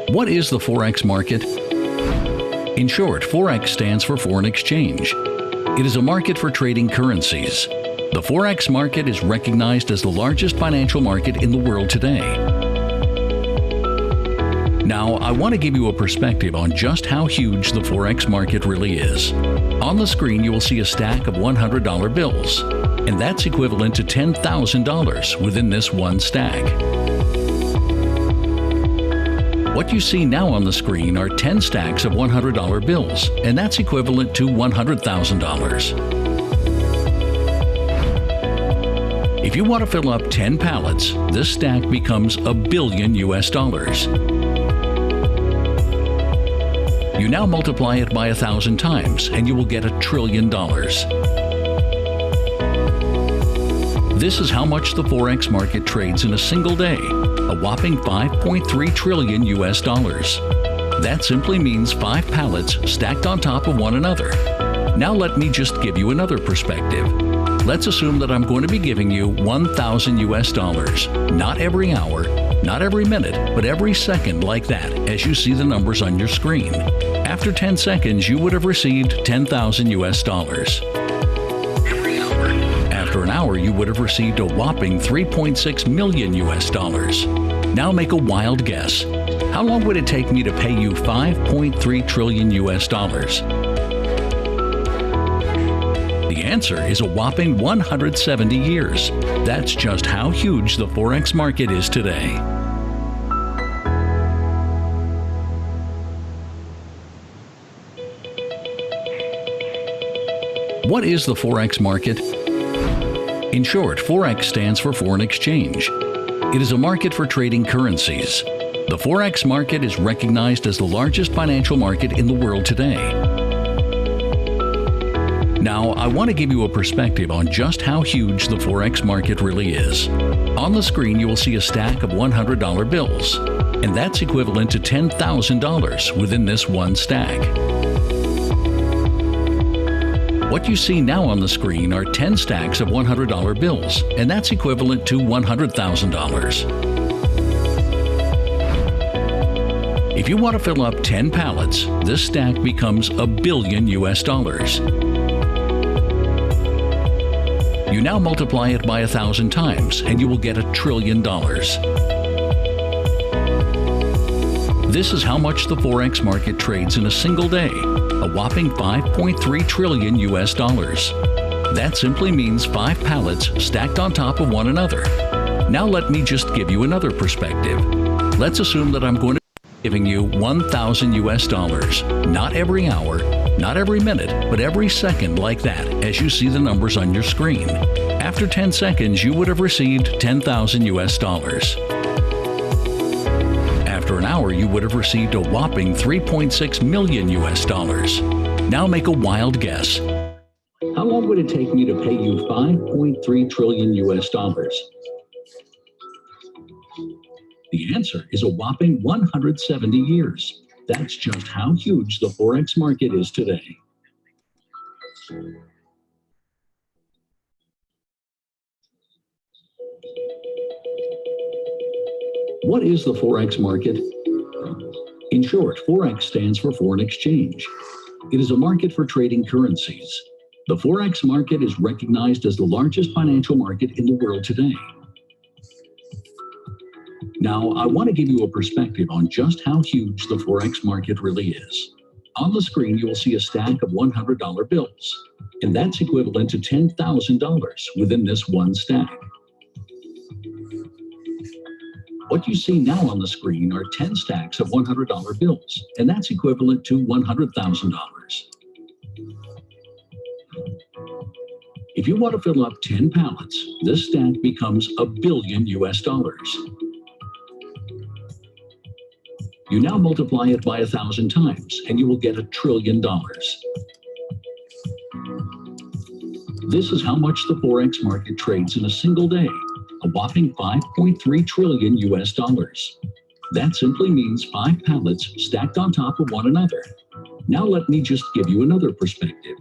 What is the Forex market? In short, Forex stands for foreign exchange. It is a market for trading currencies. The Forex market is recognized as the largest financial market in the world today. Now, I want to give you a perspective on just how huge the Forex market really is. On the screen, you will see a stack of $100 bills, and that's equivalent to $10,000 within this one stack. What you see now on the screen are 10 stacks of $100 bills, and that's equivalent to $100,000. If you want to fill up 10 pallets, this stack becomes $1 billion US. You now multiply it by 1,000 times, and you will get $1 trillion. This is how much the Forex market trades in a single day, a whopping $5.3 trillion US. That simply means 5 pallets stacked on top of one another. Now let me just give you another perspective. Let's assume that I'm going to be giving you 1,000 US dollars, not every hour, not every minute, but every second like that, as you see the numbers on your screen. After 10 seconds, you would have received 10,000 US dollars. After an hour, you would have received a whopping 3.6 million US dollars. Now make a wild guess. How long would it take me to pay you 5.3 trillion US dollars? The answer is a whopping 170 years. That's just how huge the Forex market is today. What is the Forex market? In short, Forex stands for foreign exchange. It is a market for trading currencies. The Forex market is recognized as the largest financial market in the world today. Now, I want to give you a perspective on just how huge the Forex market really is. On the screen, you will see a stack of $100 bills, and that's equivalent to $10,000 within this one stack. What you see now on the screen are 10 stacks of $100 bills, and that's equivalent to $100,000. If you want to fill up 10 pallets, this stack becomes $1 billion US. You now multiply it by 1,000 times, and you will get $1 trillion. This is how much the Forex market trades in a single day, a whopping $5.3 trillion US. That simply means 5 pallets stacked on top of one another. Now let me just give you another perspective. Let's assume that I'm going to be giving you 1,000 US dollars, not every hour, not every minute, but every second like that, as you see the numbers on your screen. After 10 seconds, you would have received 10,000 US dollars. After an hour, you would have received a whopping 3.6 million US dollars. Now make a wild guess. How long would it take me to pay you 5.3 trillion US dollars? The answer is a whopping 170 years. That's just how huge the Forex market is today. What is the Forex market? In short, Forex stands for foreign exchange. It is a market for trading currencies. The Forex market is recognized as the largest financial market in the world today. Now, I want to give you a perspective on just how huge the Forex market really is. On the screen, you will see a stack of $100 bills, and that's equivalent to $10,000 within this one stack. What you see now on the screen are 10 stacks of $100 bills, and that's equivalent to $100,000. If you want to fill up 10 pallets, this stack becomes $1 billion US. You now multiply it by 1,000 times, and you will get $1 trillion. This is how much the Forex market trades in a single day, a whopping $5.3 trillion US. That simply means 5 pallets stacked on top of one another. Now let me just give you another perspective.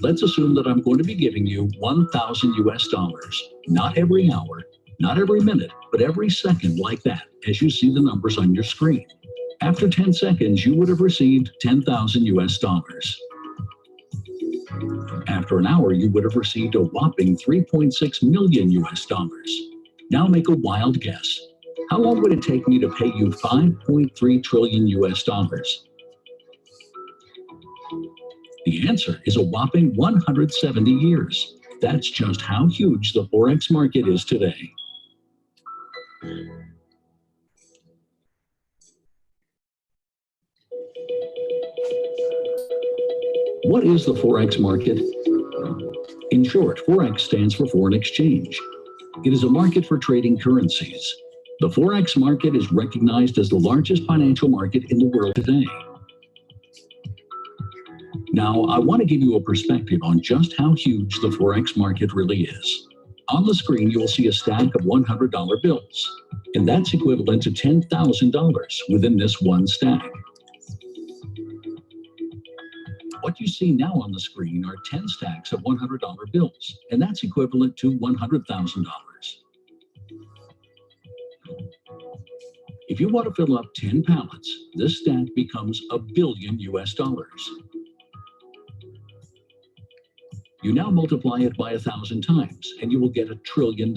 Let's assume that I'm going to be giving you 1,000 US dollars, not every hour, not every minute, but every second like that, as you see the numbers on your screen. After 10 seconds, you would have received 10,000 US dollars. After an hour, you would have received a whopping 3.6 million US dollars. Now make a wild guess. How long would it take me to pay you 5.3 trillion US dollars? The answer is a whopping 170 years. That's just how huge the Forex market is today. What is the Forex market? In short, Forex stands for foreign exchange. It is a market for trading currencies. The Forex market is recognized as the largest financial market in the world today. Now, I want to give you a perspective on just how huge the Forex market really is. On the screen, you will see a stack of $100 bills, and that's equivalent to $10,000 within this one stack. What you see now on the screen are 10 stacks of $100 bills, and that's equivalent to $100,000. If you want to fill up 10 pallets, this stack becomes $1 billion US. You now multiply it by 1,000 times, and you will get $1 trillion.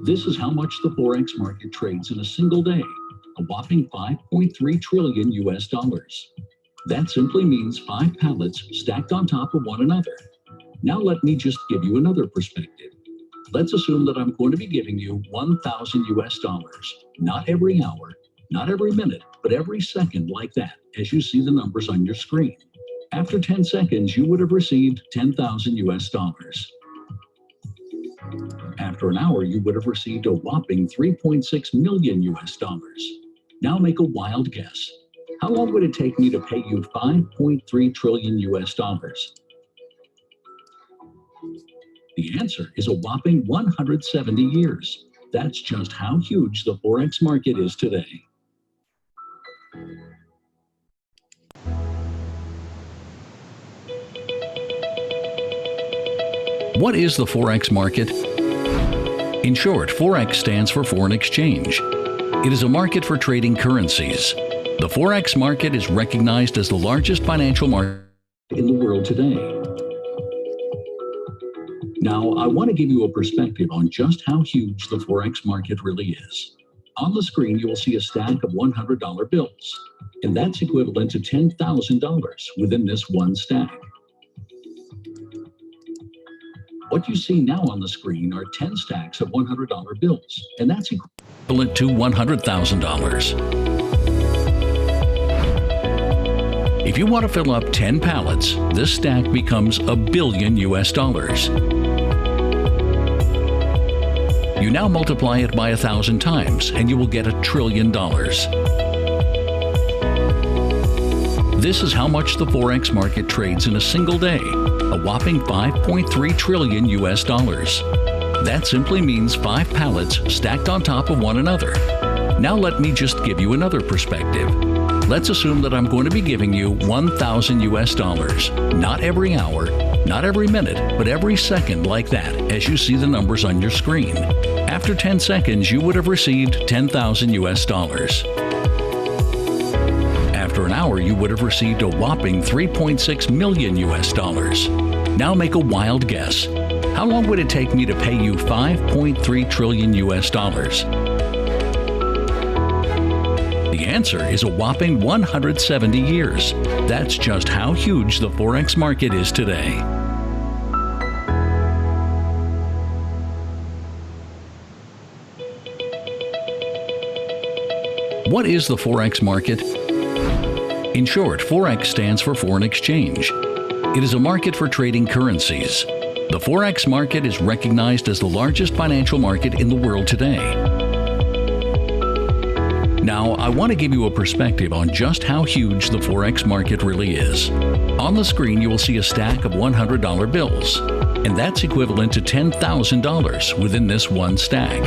This is how much the Forex market trades in a single day, a whopping 5.3 trillion US dollars. That simply means 5 pallets stacked on top of one another. Now let me just give you another perspective. Let's assume that I'm going to be giving you 1,000 US dollars, not every hour, not every minute, but every second like that, as you see the numbers on your screen. After 10 seconds, you would have received 10,000 US dollars. After an hour, you would have received a whopping 3.6 million US dollars. Now make a wild guess. How long would it take me to pay you 5.3 trillion US dollars? The answer is a whopping 170 years. That's just how huge the Forex market is today. What is the Forex market? In short, Forex stands for foreign exchange. It is a market for trading currencies. The Forex market is recognized as the largest financial market in the world today. Now, I want to give you a perspective on just how huge the Forex market really is. On the screen, you will see a stack of $100 bills, and that's equivalent to $10,000 within this one stack. What you see now on the screen are 10 stacks of $100 bills, and that's equivalent to $100,000. If you want to fill up 10 pallets, this stack becomes $1 billion US. You now multiply it by 1,000 times, and you will get $1 trillion. This is how much the Forex market trades in a single day, a whopping 5.3 trillion US dollars. That simply means 5 pallets stacked on top of one another. Now let me just give you another perspective. Let's assume that I'm going to be giving you 1,000 US dollars, not every hour, not every minute, but every second like that, as you see the numbers on your screen. After 10 seconds, you would have received 10,000 US dollars. After an hour, you would have received a whopping 3.6 million US dollars. Now make a wild guess. How long would it take me to pay you 5.3 trillion US dollars? The answer is a whopping 170 years. That's just how huge the Forex market is today. What is the Forex market? In short, Forex stands for foreign exchange. It is a market for trading currencies. The Forex market is recognized as the largest financial market in the world today. Now, I want to give you a perspective on just how huge the Forex market really is. On the screen, you will see a stack of $100 bills, and that's equivalent to $10,000 within this one stack.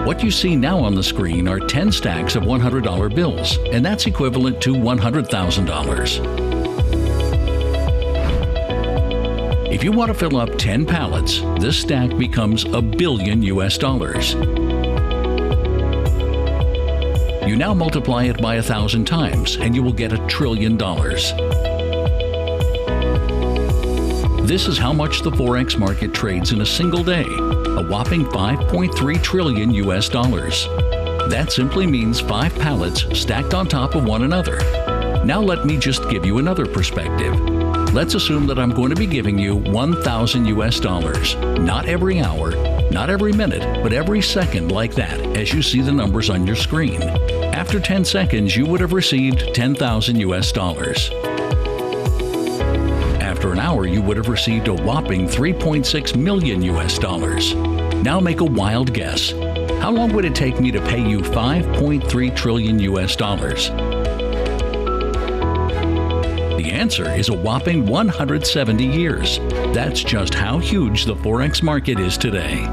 What you see now on the screen are 10 stacks of $100 bills, and that's equivalent to $100,000. If you want to fill up 10 pallets, this stack becomes $1 billion. You now multiply it by 1,000 times and you will get $1 trillion. This is how much the Forex market trades in a single day, a whopping $5.3 trillion. That simply means 5 pallets stacked on top of one another. Now let me just give you another perspective. Let's assume that I'm going to be giving you $1,000, not every hour, not every minute, but every second like that, as you see the numbers on your screen. After 10 seconds, you would have received $10,000. After an hour, you would have received a whopping $3.6 million. Now make a wild guess. How long would it take me to pay you $5.3 trillion? The answer is a whopping 170 years. That's just how huge the Forex market is today.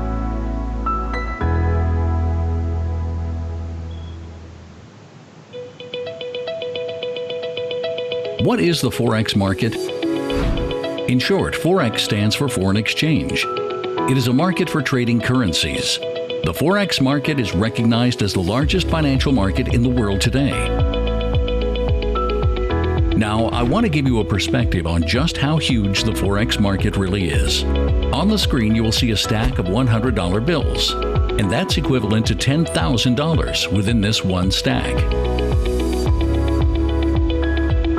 What is the Forex market? In short, Forex stands for foreign exchange. It is a market for trading currencies. The Forex market is recognized as the largest financial market in the world today. Now, I want to give you a perspective on just how huge the Forex market really is. On the screen, you will see a stack of $100 bills, and that's equivalent to $10,000 within this one stack.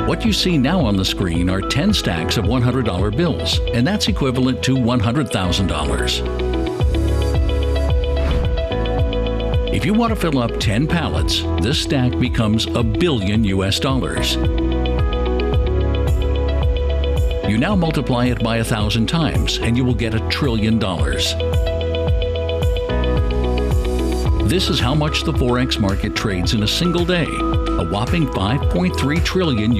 What you see now on the screen are 10 stacks of $100 bills, and that's equivalent to $100,000. If you want to fill up 10 pallets, this stack becomes $1 billion. You now multiply it by 1,000 times, and you will get $1 trillion. This is how much the Forex market trades in a single day, a whopping $5.3 trillion.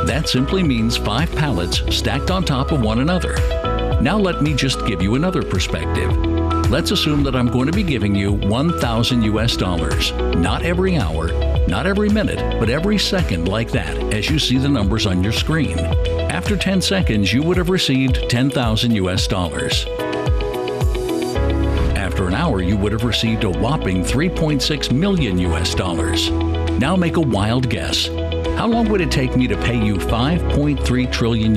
That simply means 5 pallets stacked on top of one another. Now let me just give you another perspective. Let's assume that I'm going to be giving you $1,000, not every hour, not every minute, but every second like that, as you see the numbers on your screen. After 10 seconds, you would have received $10,000. After an hour, you would have received a whopping $3.6 million. Now make a wild guess. How long would it take me to pay you $5.3 trillion?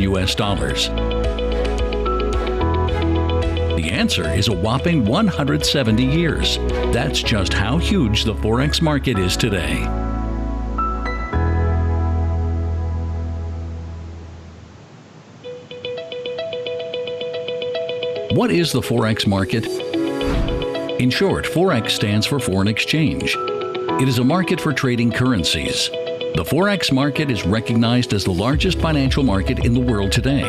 The answer is a whopping 170 years. That's just how huge the Forex market is today. What is the Forex market? In short, Forex stands for foreign exchange. It is a market for trading currencies. The Forex market is recognized as the largest financial market in the world today.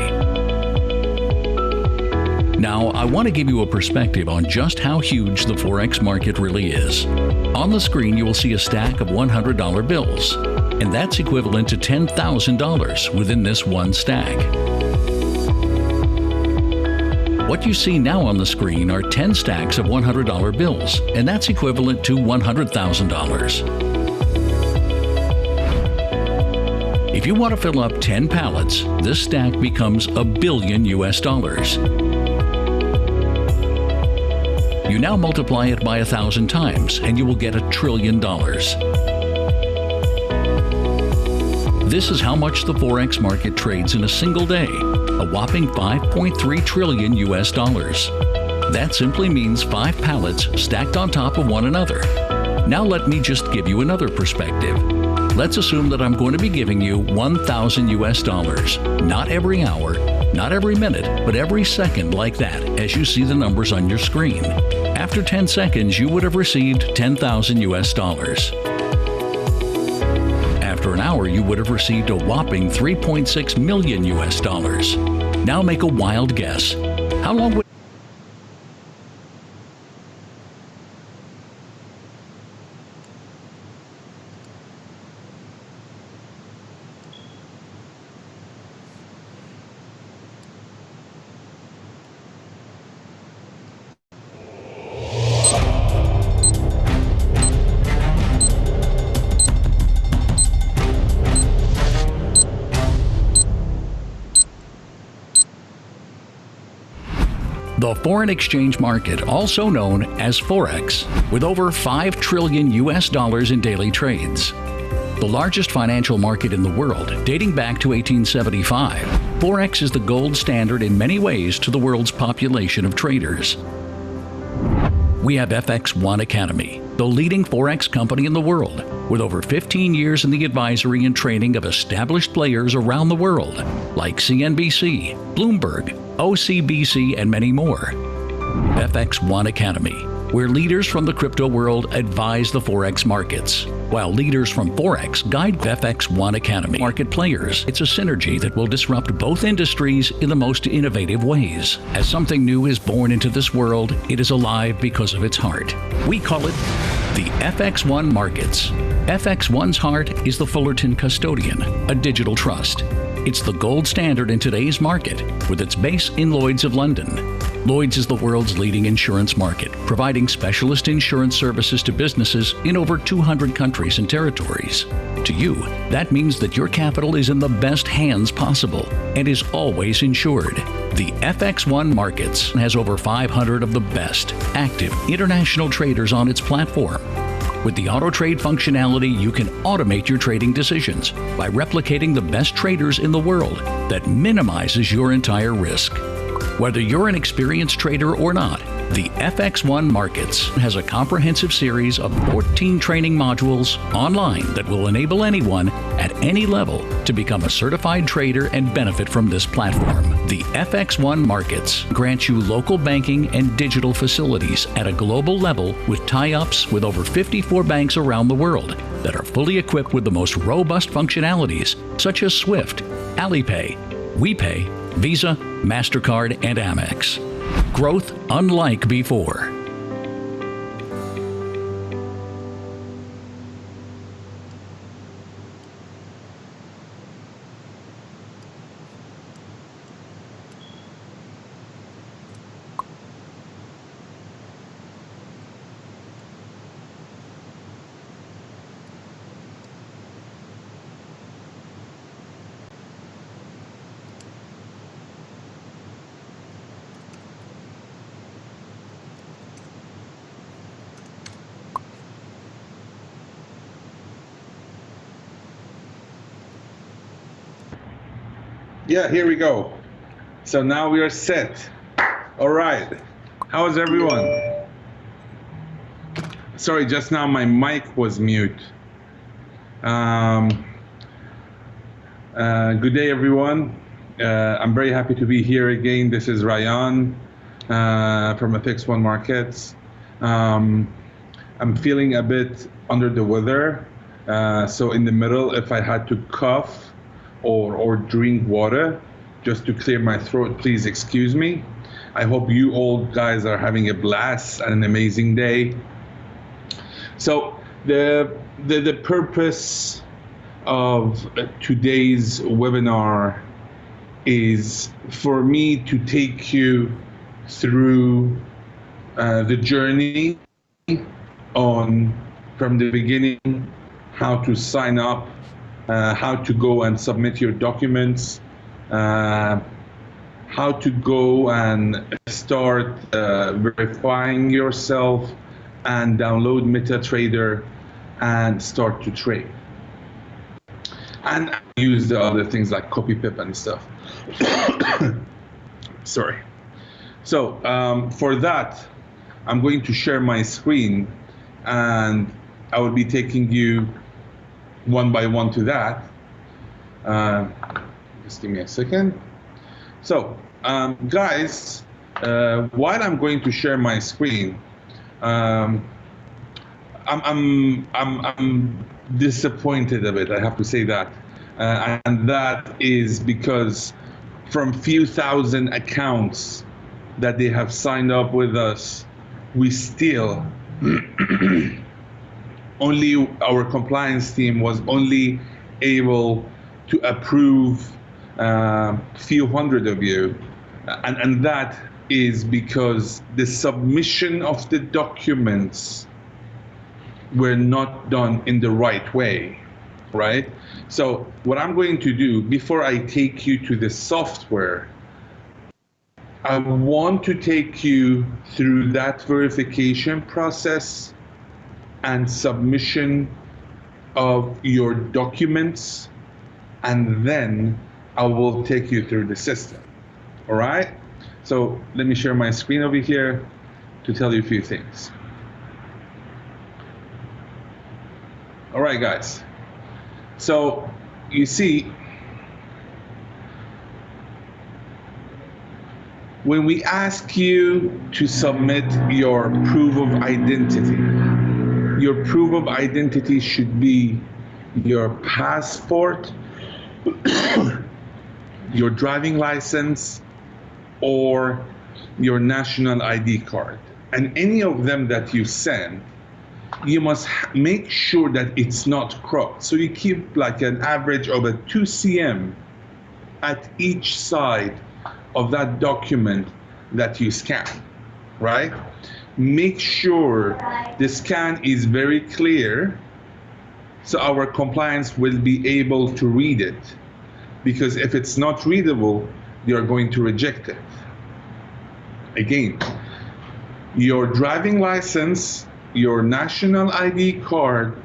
Now, I want to give you a perspective on just how huge the Forex market really is. On the screen, you will see a stack of $100 bills, and that's equivalent to $10,000 within this one stack. What you see now on the screen are 10 stacks of $100 bills, and that's equivalent to $100,000. If you want to fill up 10 pallets, this stack becomes $1 billion. You now multiply it by 1,000 times, and you will get $1 trillion. This is how much the Forex market trades in a single day, a whopping $5.3 trillion. That simply means 5 pallets stacked on top of one another. Now let me just give you another perspective. Let's assume that I'm going to be giving you $1,000, not every hour, not every minute, but every second like that, as you see the numbers on your screen. After 10 seconds, you would have received $10,000. After an hour, you would have received a whopping $3.6 million. Now make a wild guess. How long would The foreign exchange market, also known as Forex, with over $5 trillion in daily trades. The largest financial market in the world, dating back to 1875, Forex is the gold standard in many ways to the world's population of traders. We have FX1 Academy, the leading Forex company in the world, with over 15 years in the advisory and training of established players around the world, like CNBC, Bloomberg, OCBC, and many more. FX1 Academy, where leaders from the crypto world advise the Forex markets, while leaders from Forex guide FX1 Academy market players. It's a synergy that will disrupt both industries in the most innovative ways. As something new is born into this world, it is alive because of its heart. We call it the FX1 Markets. FX1's heart is the Fullerton Custodian, a digital trust. It's the gold standard in today's market, with its base in Lloyd's of London. Lloyd's is the world's leading insurance market, providing specialist insurance services to businesses in over 200 countries and territories. To you, that means that your capital is in the best hands possible and is always insured. The FX1 Markets has over 500 of the best active international traders on its platform. With the auto trade functionality, you can automate your trading decisions by replicating the best traders in the world that minimizes your entire risk. Whether you're an experienced trader or not, the FX1 Markets has a comprehensive series of 14 training modules online that will enable anyone at any level to become a certified trader and benefit from this platform. The FX1 Markets grants you local banking and digital facilities at a global level with tie-ups with over 54 banks around the world that are fully equipped with the most robust functionalities such as SWIFT, Alipay, WePay, Visa, MasterCard, and Amex. Growth unlike before. Yeah, here we go. So now we are set. All right. How is everyone? Sorry, just now my mic was mute. Good day, everyone. I'm very happy to be here again. This is Ryan from Fx1 Markets. I'm feeling a bit under the weather. So in the middle, if I had to cough or drink water just to clear my throat, please excuse me. I hope you all guys are having a blast and an amazing day. So the purpose of today's webinar is for me to take you through the journey on from the beginning, how to sign up, how to go and submit your documents, how to go and start verifying yourself and download MetaTrader and start to trade. And use the other things like CopyPip and stuff. Sorry. So for that, I'm going to share my screen and I will be taking you one by one to that. Just give me a second. So, guys, while I'm going to share my screen, I'm disappointed a bit. I have to say that, and that is because from few thousand accounts that they have signed up with us, we still only our compliance team was only able to approve few hundred of you, and that is because the submission of the documents were not done in the right way, right? So what I'm going to do before I take you to the software, I want to take you through that verification process and submission of your documents, and then I will take you through the system. All right? So let me share my screen over here to tell you a few things. All right, guys. So you see, when we ask you to submit your proof of identity, your proof of identity should be your passport, your driving license, or your national ID card. And any of them that you send, you must make sure that it's not cropped. So you keep like an average of a 2 cm at each side of that document that you scan, right? Make sure the scan is very clear so our compliance will be able to read it. Because if it's not readable, you're going to reject it. Again, your driving license, your national ID card,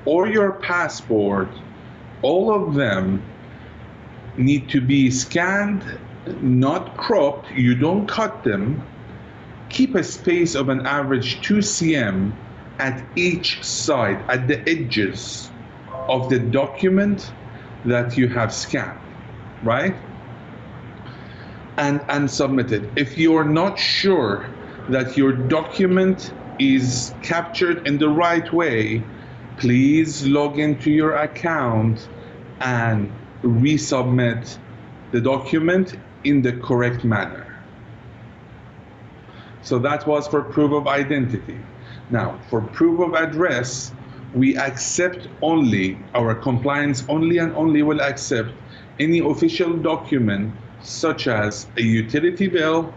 or your passport, all of them need to be scanned, not cropped. You don't cut them. Keep a space of an average 2 cm at each side, at the edges of the document that you have scanned, right? And submit it. If you're not sure that your document is captured in the right way, please log into your account and resubmit the document in the correct manner. So that was for proof of identity. Now, for proof of address, we accept only, our compliance only and only will accept any official document such as a utility bill,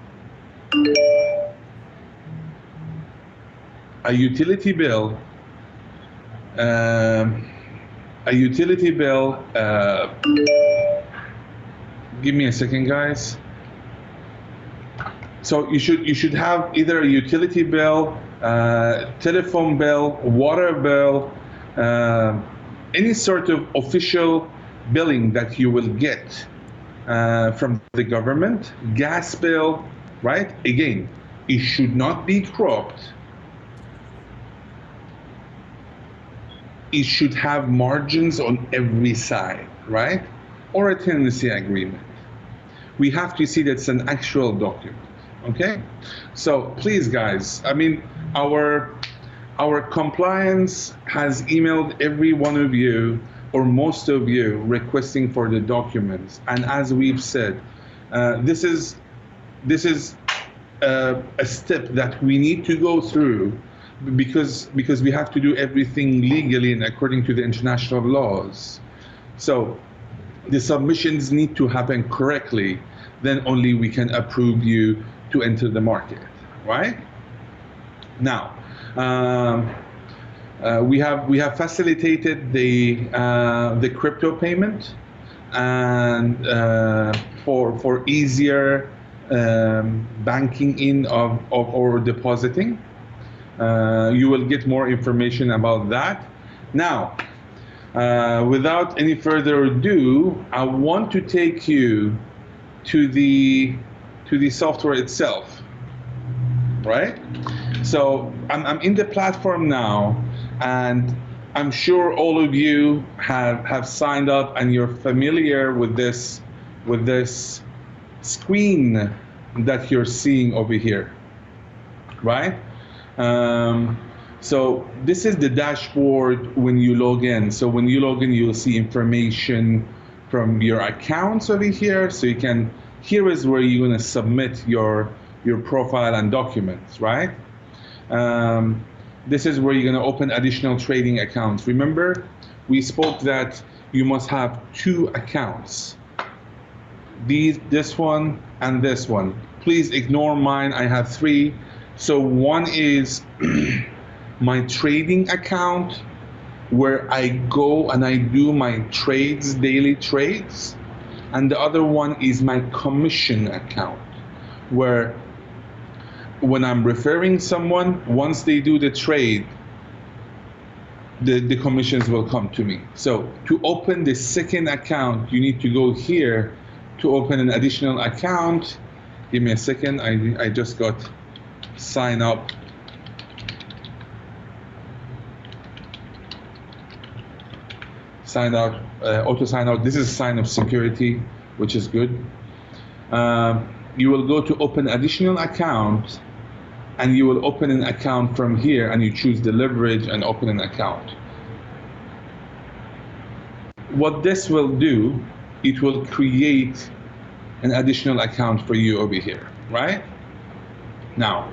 give me a second, guys. So you should have either a utility bill, telephone bill, water bill, any sort of official billing that you will get from the government, gas bill, right? Again, it should not be cropped. It should have margins on every side, right? Or a tenancy agreement. We have to see that it's an actual document, okay? So please, guys, I mean, our compliance has emailed every one of you or most of you requesting for the documents. And as we've said, this is a step that we need to go through because we have to do everything legally and according to the international laws. So the submissions need to happen correctly, then only we can approve you to enter the market, right? Now, we have facilitated the crypto payment and for easier banking in of or depositing. You will get more information about that. Now, without any further ado, I want to take you to the software itself, right? So I'm in the platform now, and I'm sure all of you have signed up and you're familiar with this screen that you're seeing over here, right? So this is the dashboard when you log in. So when you log in, you'll see information from your accounts over here. So you can, here is where you're going to submit your profile and documents, right? This is where you're going to open additional trading accounts. Remember, we spoke that you must have 2 accounts. This one and this one. Please ignore mine. I have 3. So one is my trading account, where I go and I do my trades, daily trades. And the other one is my commission account, where when I'm referring someone, once they do the trade, the commissions will come to me. So to open the second account, you need to go here to open an additional account. Give me a second, I just got sign up. Sign out, auto sign out. This is a sign of security, which is good. You will go to open additional account, and you will open an account from here, and you choose the leverage and open an account. What this will do, it will create an additional account for you over here, right? Now,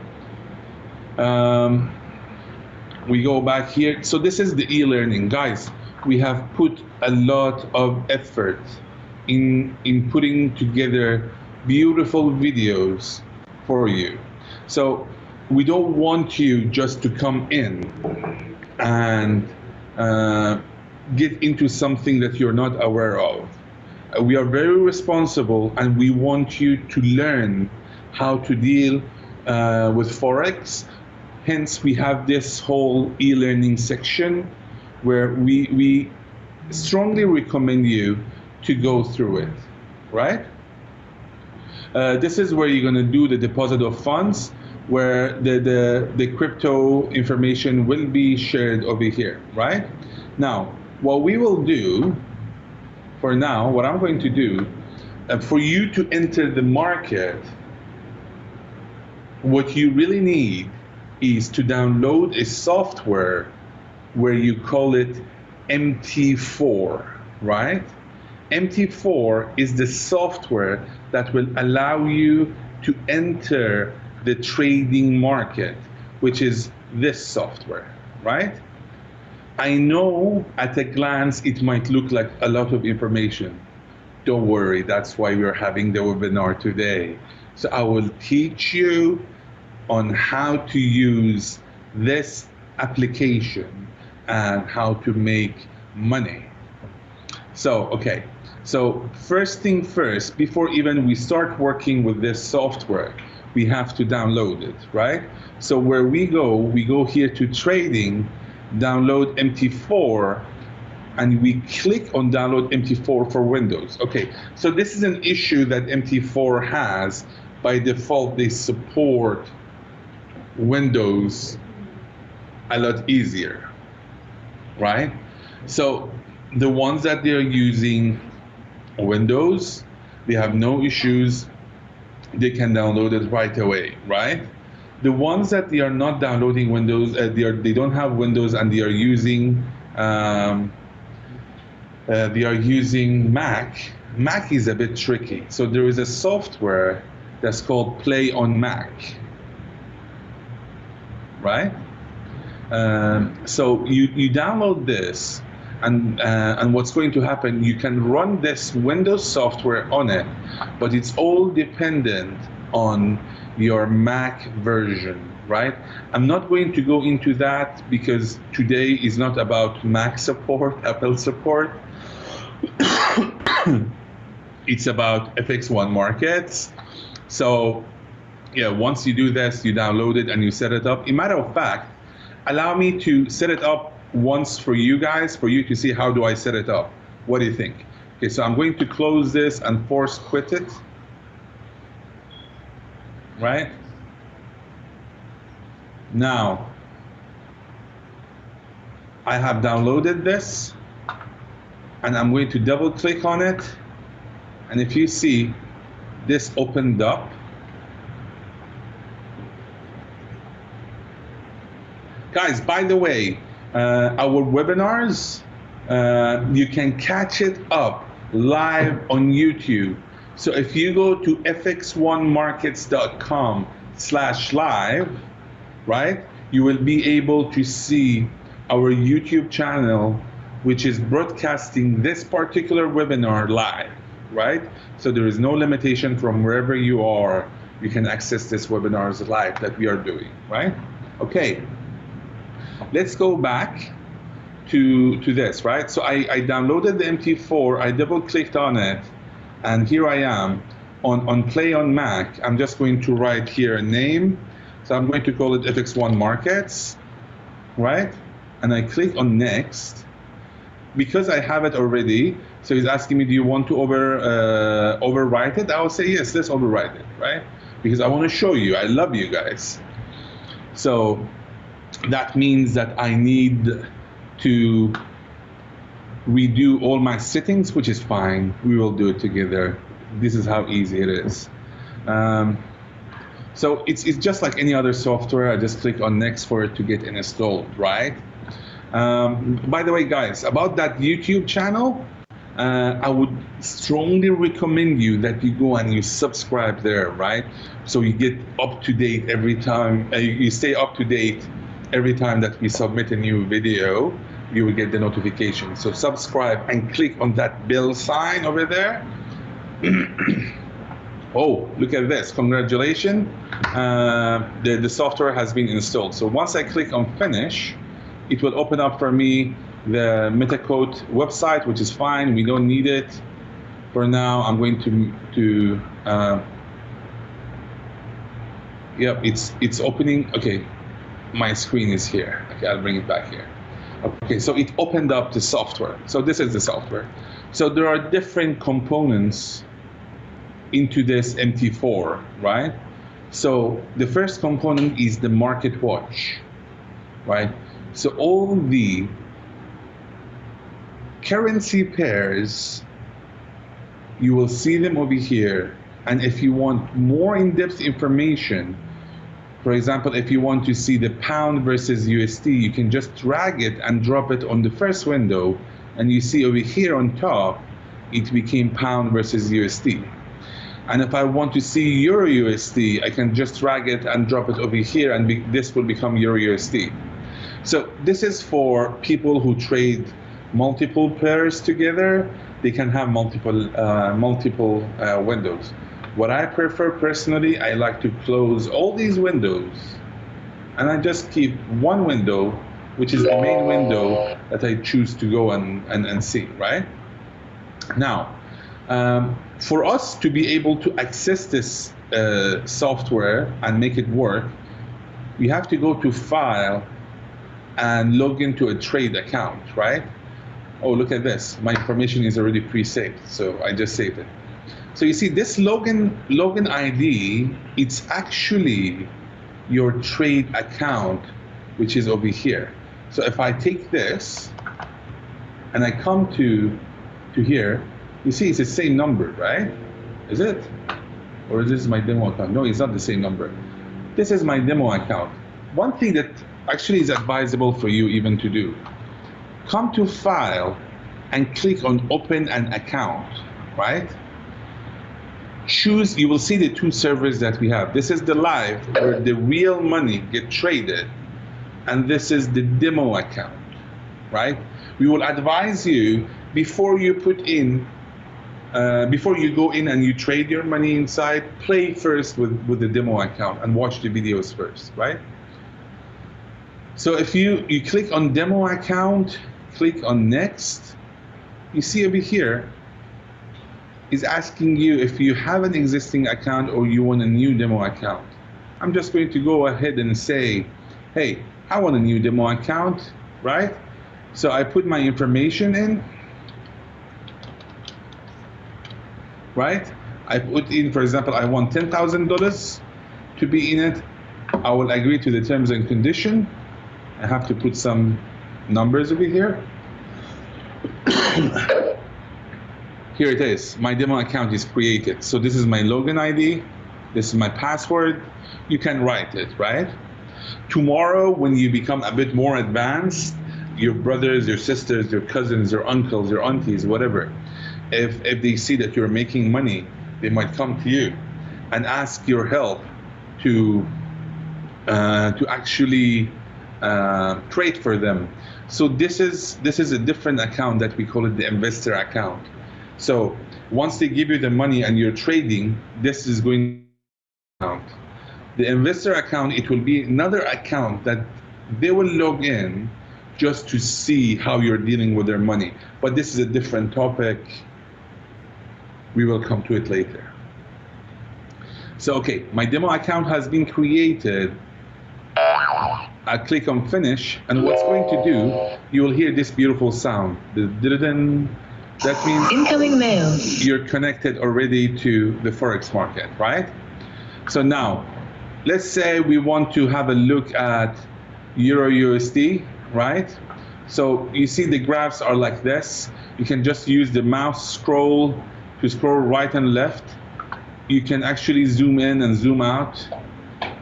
we go back here. So this is the e-learning, guys. We have put a lot of effort in putting together beautiful videos for you. So we don't want you just to come in and get into something that you're not aware of. We are very responsible, and we want you to learn how to deal with Forex. Hence, we have this whole e-learning section where we strongly recommend you to go through it, right? This is where you're going to do the deposit of funds, where the crypto information will be shared over here, right? Now, what we will do for now, what I'm going to do, for you to enter the market, what you really need is to download a software where you call it MT4, right? MT4 is the software that will allow you to enter the trading market, which is this software, right? I know at a glance it might look like a lot of information. Don't worry, that's why we're having the webinar today. So I will teach you on how to use this application and how to make money. So, okay, so first thing first, before even we start working with this software, we have to download it, right? So where we go here to trading, download MT4, and we click on download MT4 for Windows. Okay, so this is an issue that MT4 has. By default, they support Windows a lot easier, right? So the ones that they're using Windows, they have no issues. They can download it right away, right? The ones that they are not downloading Windows, they don't have Windows, and they are using Mac. Mac is a bit tricky. So there is a software that's called Play on Mac, right? So you download this, and what's going to happen, you can run this Windows software on it, but it's all dependent on your Mac version, right? I'm not going to go into that because today is not about Mac support, Apple support. It's about FX1 Markets. So yeah, once you do this, you download it and you set it up. In matter of fact, allow me to set it up once for you guys, for you to see how do I set it up. What do you think? Okay, so I'm going to close this and force quit it, right? Now, I have downloaded this, and I'm going to double click on it, and if you see, this opened up. Guys, by the way, our webinars, you can catch it up live on YouTube. So if you go to fx1markets.com/live, right, you will be able to see our YouTube channel, which is broadcasting this particular webinar live, right? So there is no limitation from wherever you are. You can access this webinars live that we are doing, right? Okay, let's go back to this, right? So I downloaded the MT4, I double clicked on it, and here I am. on Play on Mac, I'm just going to write here a name. So I'm going to call it FX1 Markets, right? And I click on Next. Because I have it already, so he's asking me, do you want to overwrite it? I will say, yes, let's overwrite it, right? Because I want to show you, I love you guys. So that means that I need to redo all my settings, which is fine. We will do it together. This is how easy it is. So it's just like any other software. I just click on next for it to get installed, right? By the way, guys, about that YouTube channel, I would strongly recommend you that you go and you subscribe there, right? So you get up to date every time, you stay up to date every time that we submit a new video, you will get the notification. So subscribe and click on that bell sign over there. Oh, look at this, congratulations. The software has been installed. So once I click on finish, it will open up for me the MetaCode website, which is fine. We don't need it for now. I'm going to yep, it's opening. Okay, my screen is here. Okay, I'll bring it back here. Okay, so it opened up the software. So this is the software. So there are different components into this MT4, right? So the first component is the market watch, right? So all the currency pairs, you will see them over here. And if you want more in-depth information, for example, if you want to see the pound versus USD, you can just drag it and drop it on the first window. And you see over here on top, it became pound versus USD. And if I want to see Euro USD, I can just drag it and drop it over here, and this will become Euro USD. So this is for people who trade multiple pairs together. They can have multiple windows. What I prefer personally, I like to close all these windows, and I just keep one window, which is the main window that I choose to go and see, right? Now, for us to be able to access this software and make it work, we have to go to File and log into a trade account, right? Oh, look at this. My information is already pre-saved, so I just saved it. So you see this login ID, it's actually your trade account, which is over here. So if I take this and I come to here, you see it's the same number, right? Is it? Or is this my demo account? No, it's not the same number. This is my demo account. One thing that actually is advisable for you even to do, come to File and click on Open an Account, right? Choose, you will see the two servers that we have. This is the live, where the real money get traded, and this is the demo account, right? We will advise you before you put in, before you go in and you trade your money inside, play first with the demo account and watch the videos first, right? So if you click on demo account, click on next, you see over here, is asking you if you have an existing account or you want a new demo account. I'm just going to go ahead and say, hey, I want a new demo account, right? So I put my information in, right? I put in, for example, I want $10,000 to be in it. I will agree to the terms and condition. I have to put some numbers over here. Here it is, my demo account is created. So this is my login ID, this is my password. You can write it, right? Tomorrow, when you become a bit more advanced, your brothers, your sisters, your cousins, your uncles, your aunties, whatever, if they see that you're making money, they might come to you and ask your help to actually trade for them. So this is a different account that we call it the investor account. So once they give you the money and you're trading, this is going to account. The investor account, it will be another account that they will log in just to see how you're dealing with their money. But this is a different topic. We will come to it later. So, okay, my demo account has been created. I click on finish, and what's going to do, you will hear this beautiful sound. That means incoming mail. You're connected already to the Forex market, right? So now, let's say we want to have a look at Euro USD, right? So you see the graphs are like this. You can just use the mouse scroll to scroll right and left. You can actually zoom in and zoom out.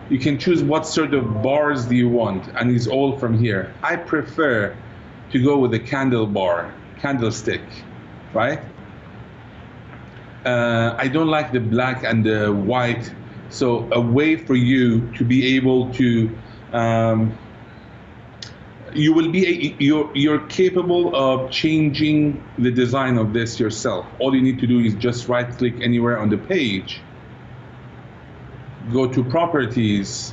You can choose what sort of bars do you want, and it's all from here. I prefer to go with the candlestick, right? I don't like the black and the white, so a way for you to be able to, you're capable of changing the design of this yourself. All you need to do is just right click anywhere on the page, go to properties,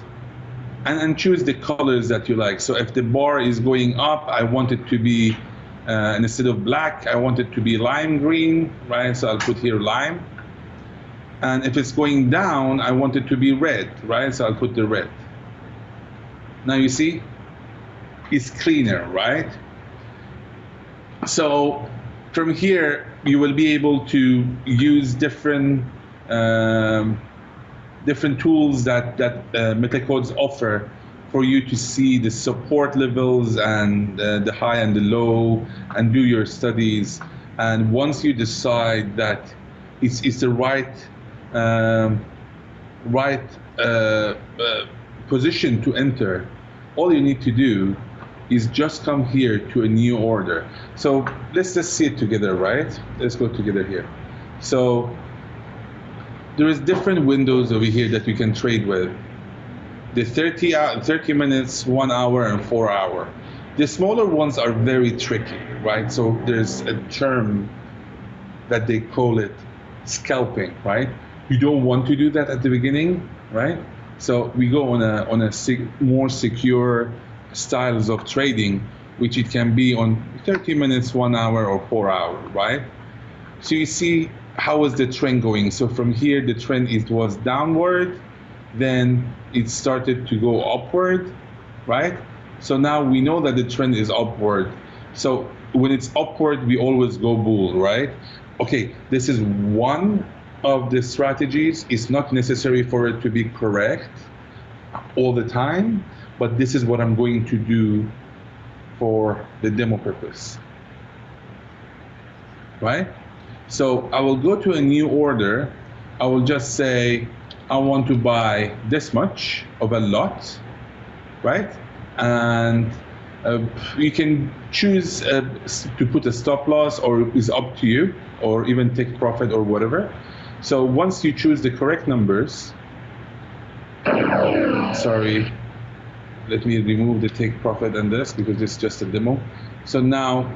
and choose the colors that you like. So if the bar is going up, I want it to be, instead of black, I want it to be lime green, right? So I'll put here lime. And if it's going down, I want it to be red, right? So I'll put the red. Now you see, it's cleaner, right? So from here, you will be able to use different tools that MetaCodes offer for you to see the support levels and the high and the low, and do your studies. And once you decide that it's the right position to enter, all you need to do is just come here to a new order. So let's just see it together, right? Let's go together here. So there is different windows over here that you can trade with. The 30 minutes, 1 hour, and 4 hour. The smaller ones are very tricky, right? So there's a term that they call it scalping, right? You don't want to do that at the beginning, right? So we go on a more secure styles of trading, which it can be on 30 minutes, 1 hour, or 4 hour, right? So you see, how is the trend going? So from here, the trend was downward, then it started to go upward, right? So now we know that the trend is upward. So when it's upward, we always go bull, right? Okay, this is one of the strategies. It's not necessary for it to be correct all the time, but this is what I'm going to do for the demo purpose, right? So I will go to a new order. I will just say, I want to buy this much of a lot, right? And you can choose to put a stop loss, or it's up to you, or even take profit or whatever. So once you choose the correct numbers, sorry, let me remove the take profit and this, because it's just a demo. So now,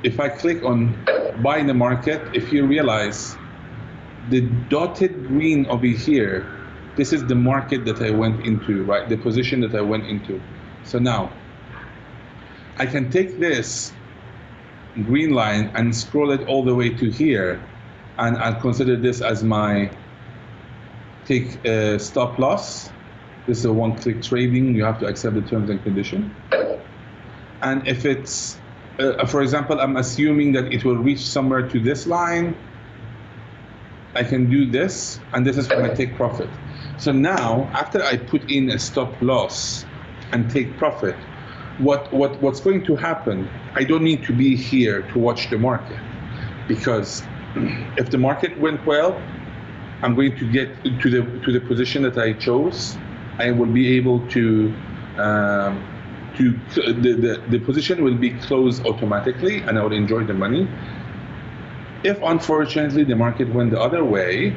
if I click on buy in the market, if you realize the dotted green over here, this is the market that I went into, right? The position that I went into. So now, I can take this green line and scroll it all the way to here, and I'll consider this as my take stop loss. This is a one-click trading. You have to accept the terms and conditions. And if it's, for example, I'm assuming that it will reach somewhere to this line, I can do this, and this is when I take profit. So now, after I put in a stop loss and take profit, what's going to happen, I don't need to be here to watch the market, because if the market went well, I'm going to get to the position that I chose. I will be able to the position will be closed automatically, and I will enjoy the money. If unfortunately the market went the other way,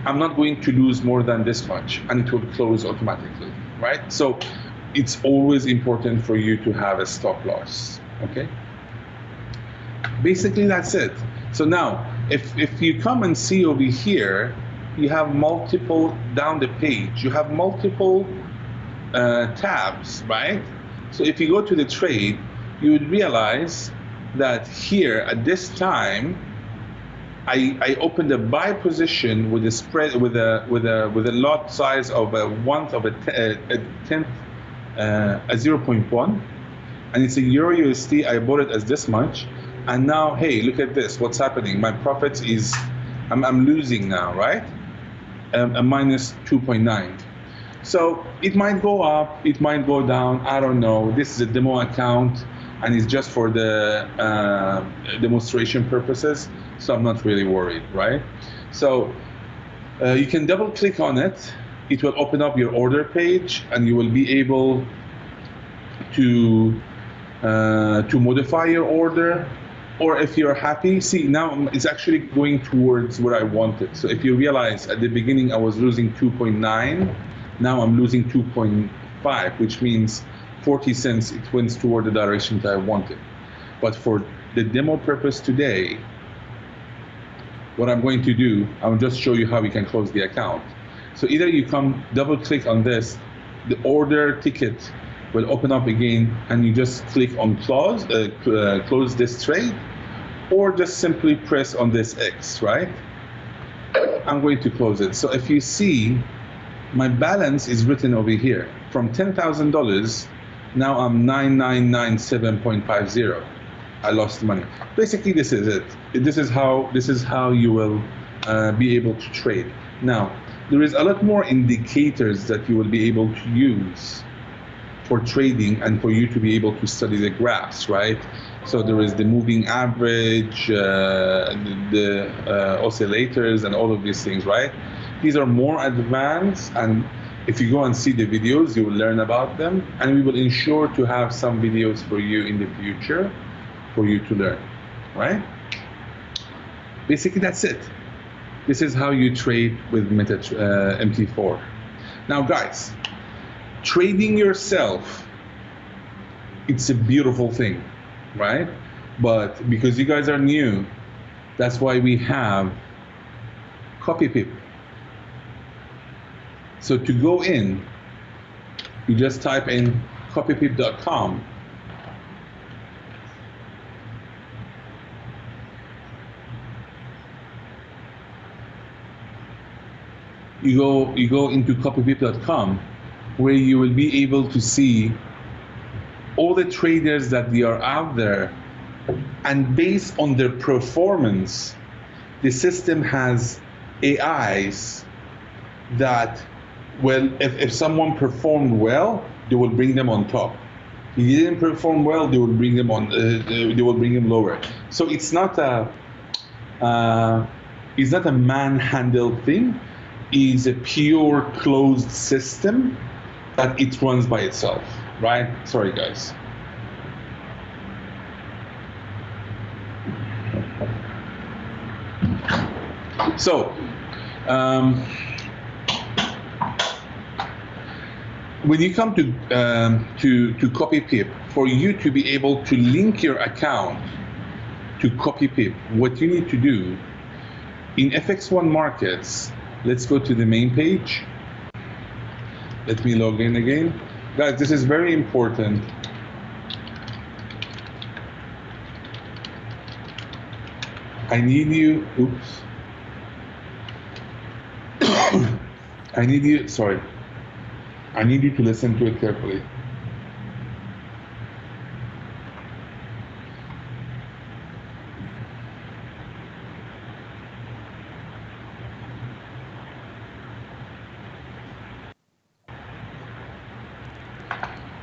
I'm not going to lose more than this much, and it will close automatically, right? So it's always important for you to have a stop loss, okay? Basically, that's it. So now, if you come and see over here, you have multiple, down the page, you have multiple tabs, right? So if you go to the trade, you would realize that here at this time, I opened a buy position with a spread with a lot size of a tenth, a 0.1, and it's a Euro USD. I bought it as this much, and now hey, look at this. What's happening? My profits is I'm losing now, right? A minus 2.9. So it might go up, it might go down. I don't know. This is a demo account, and it's just for the demonstration purposes. So I'm not really worried, right? So you can double click on it. It will open up your order page, and you will be able to modify your order. Or if you're happy, see now it's actually going towards where I wanted. So if you realize at the beginning I was losing 2.9, now I'm losing 2.5, which means 40 cents, it went toward the direction that I wanted. But for the demo purpose today, what I'm going to do, I'll just show you how you can close the account. So either you come double click on this, the order ticket will open up again, and you just click on close this trade, or just simply press on this X, right? I'm going to close it. So if you see, my balance is written over here. From $10,000, now I'm 9997.50. I lost money. Basically, this is it. This is how you will be able to trade. Now, there is a lot more indicators that you will be able to use for trading and for you to be able to study the graphs, right? So there is the moving average, the oscillators, and all of these things, right? These are more advanced, and if you go and see the videos, you will learn about them, and we will ensure to have some videos for you in the future for you to learn, right? Basically, that's it. This is how you trade with MT4. Now, guys, trading yourself, it's a beautiful thing, right? But because you guys are new, that's why we have CopyPip. So to go in, you just type in copypip.com. You go into copypip.com, where you will be able to see all the traders that they are out there, and based on their performance, the system has AIs that, well, if someone performed well, they will bring them on top. If he didn't perform well, they will bring them on. They will bring him lower. So it's not a man-handled thing. It's a pure closed system that it runs by itself, right? Sorry, guys. So, when you come to CopyPip, for you to be able to link your account to CopyPip, what you need to do in FX1 Markets, let's go to the main page. Let me log in again. Guys, this is very important. I need you, oops. I need you to listen to it carefully.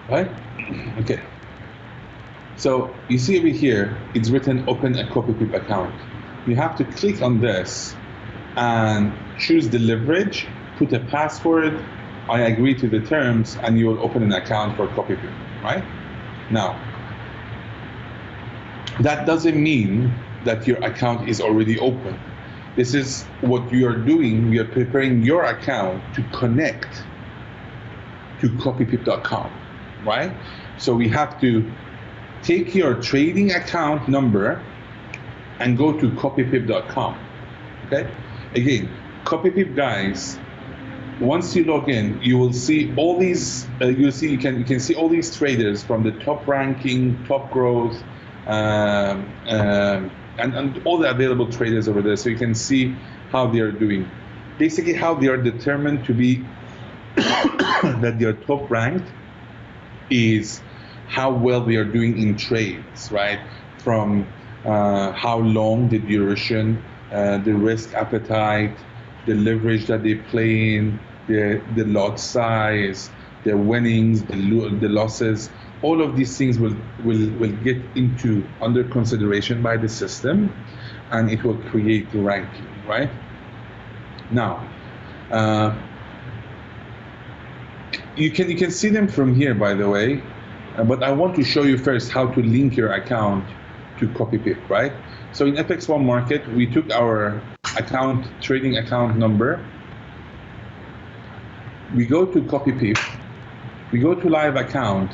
Right? Okay. So you see over here, it's written open a CopyPip account. You have to click on this and choose the leverage, put a password, I agree to the terms, and you will open an account for CopyPip, right? Now, that doesn't mean that your account is already open. This is what you are doing. We are preparing your account to connect to copypip.com, right? So we have to take your trading account number and go to copypip.com, okay? Again, CopyPip, guys, once you log in, you will see all these, you can see all these traders from the top ranking, top growth, and all the available traders over there, so you can see how they are doing. Basically, how they are determined to be that they are top ranked is how well they are doing in trades, right? From how long the duration, the risk appetite, the leverage that they play in, the lot size, the winnings, the losses. All of these things will get into under consideration by the system, and it will create the ranking, right? Now, you can see them from here, by the way, but I want to show you first how to link your account to CopyPip, right? So in FX1 Market, we took our account, trading account number, we go to CopyPip, we go to live account,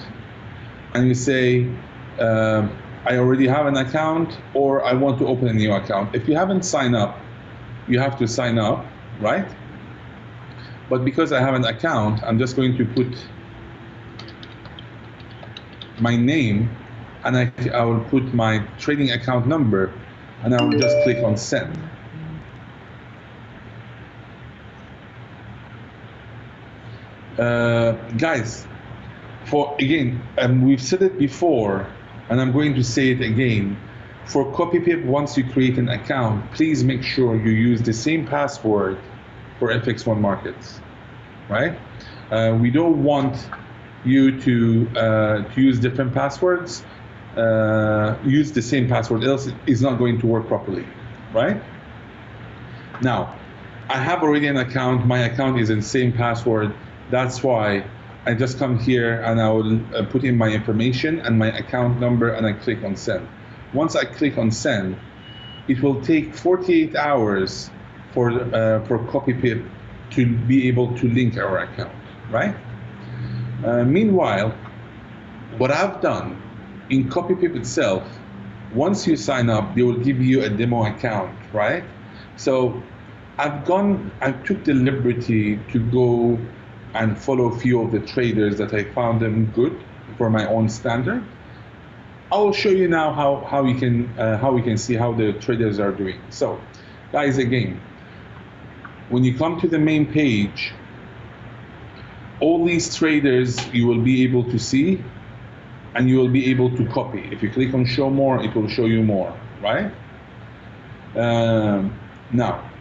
and you say, I already have an account, or I want to open a new account. If you haven't signed up, you have to sign up, right? But because I have an account, I'm just going to put my name, and I will put my trading account number, and I will just click on send. Guys, again, we've said it before, and I'm going to say it again. For CopyPip, once you create an account, please make sure you use the same password for FX1 Markets, right? We don't want you to use different passwords. Use the same password, else it's not going to work properly, right? Now, I have already an account. My account is in the same password. That's why I just come here and I will put in my information and my account number, and I click on send. Once I click on send, it will take 48 hours for CopyPip to be able to link our account, right? Meanwhile, what I've done in CopyPip itself, once you sign up, they will give you a demo account, right? So I took the liberty to go and follow a few of the traders that I found them good for my own standard. I will show you now how we can see how the traders are doing. So, guys, again, when you come to the main page, all these traders you will be able to see, and you will be able to copy. If you click on show more, it will show you more, right? Now,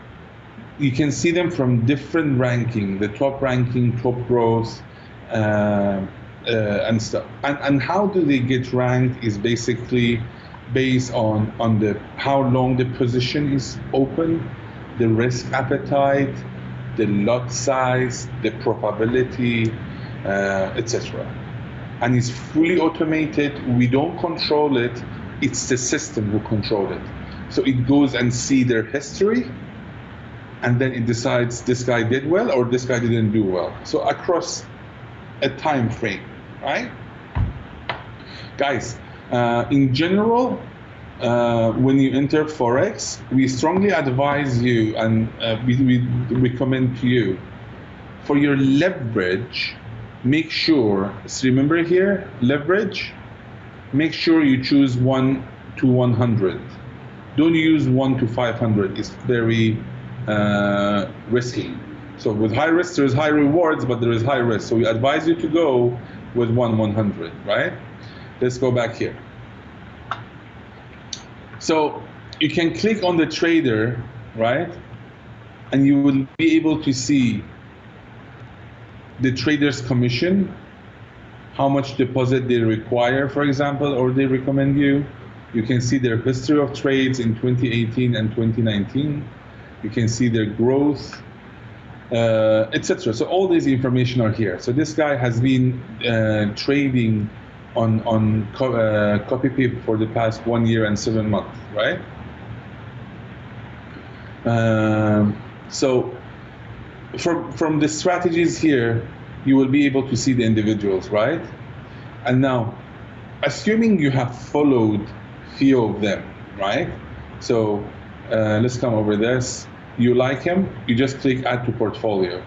you can see them from different ranking, the top ranking, top growth, and stuff. And how do they get ranked is basically based on how long the position is open, the risk appetite, the lot size, the probability, etc. And it's fully automated. We don't control it. It's the system who controls it. So it goes and see their history, and then it decides this guy did well or this guy didn't do well. So across a time frame, right? Guys, in general, when you enter Forex, we strongly advise you, and we recommend to you, for your leverage, make sure, so remember here, leverage, make sure you choose 1 to 100. Don't use 1 to 500. It's very risky. So with high risk, there's high rewards, but there is high risk. So we advise you to go with 1/100, right? Let's go back here. So you can click on the trader, right? And you will be able to see the trader's commission, how much deposit they require, for example, or they recommend you. You can see their history of trades in 2018 and 2019. You can see their growth, etc. So all this information are here. So this guy has been trading on CopyPip for the past 1 year and 7 months, right? So from the strategies here, you will be able to see the individuals, right? And now, assuming you have followed few of them, right? So let's come over this. You like him, you just click add to portfolio.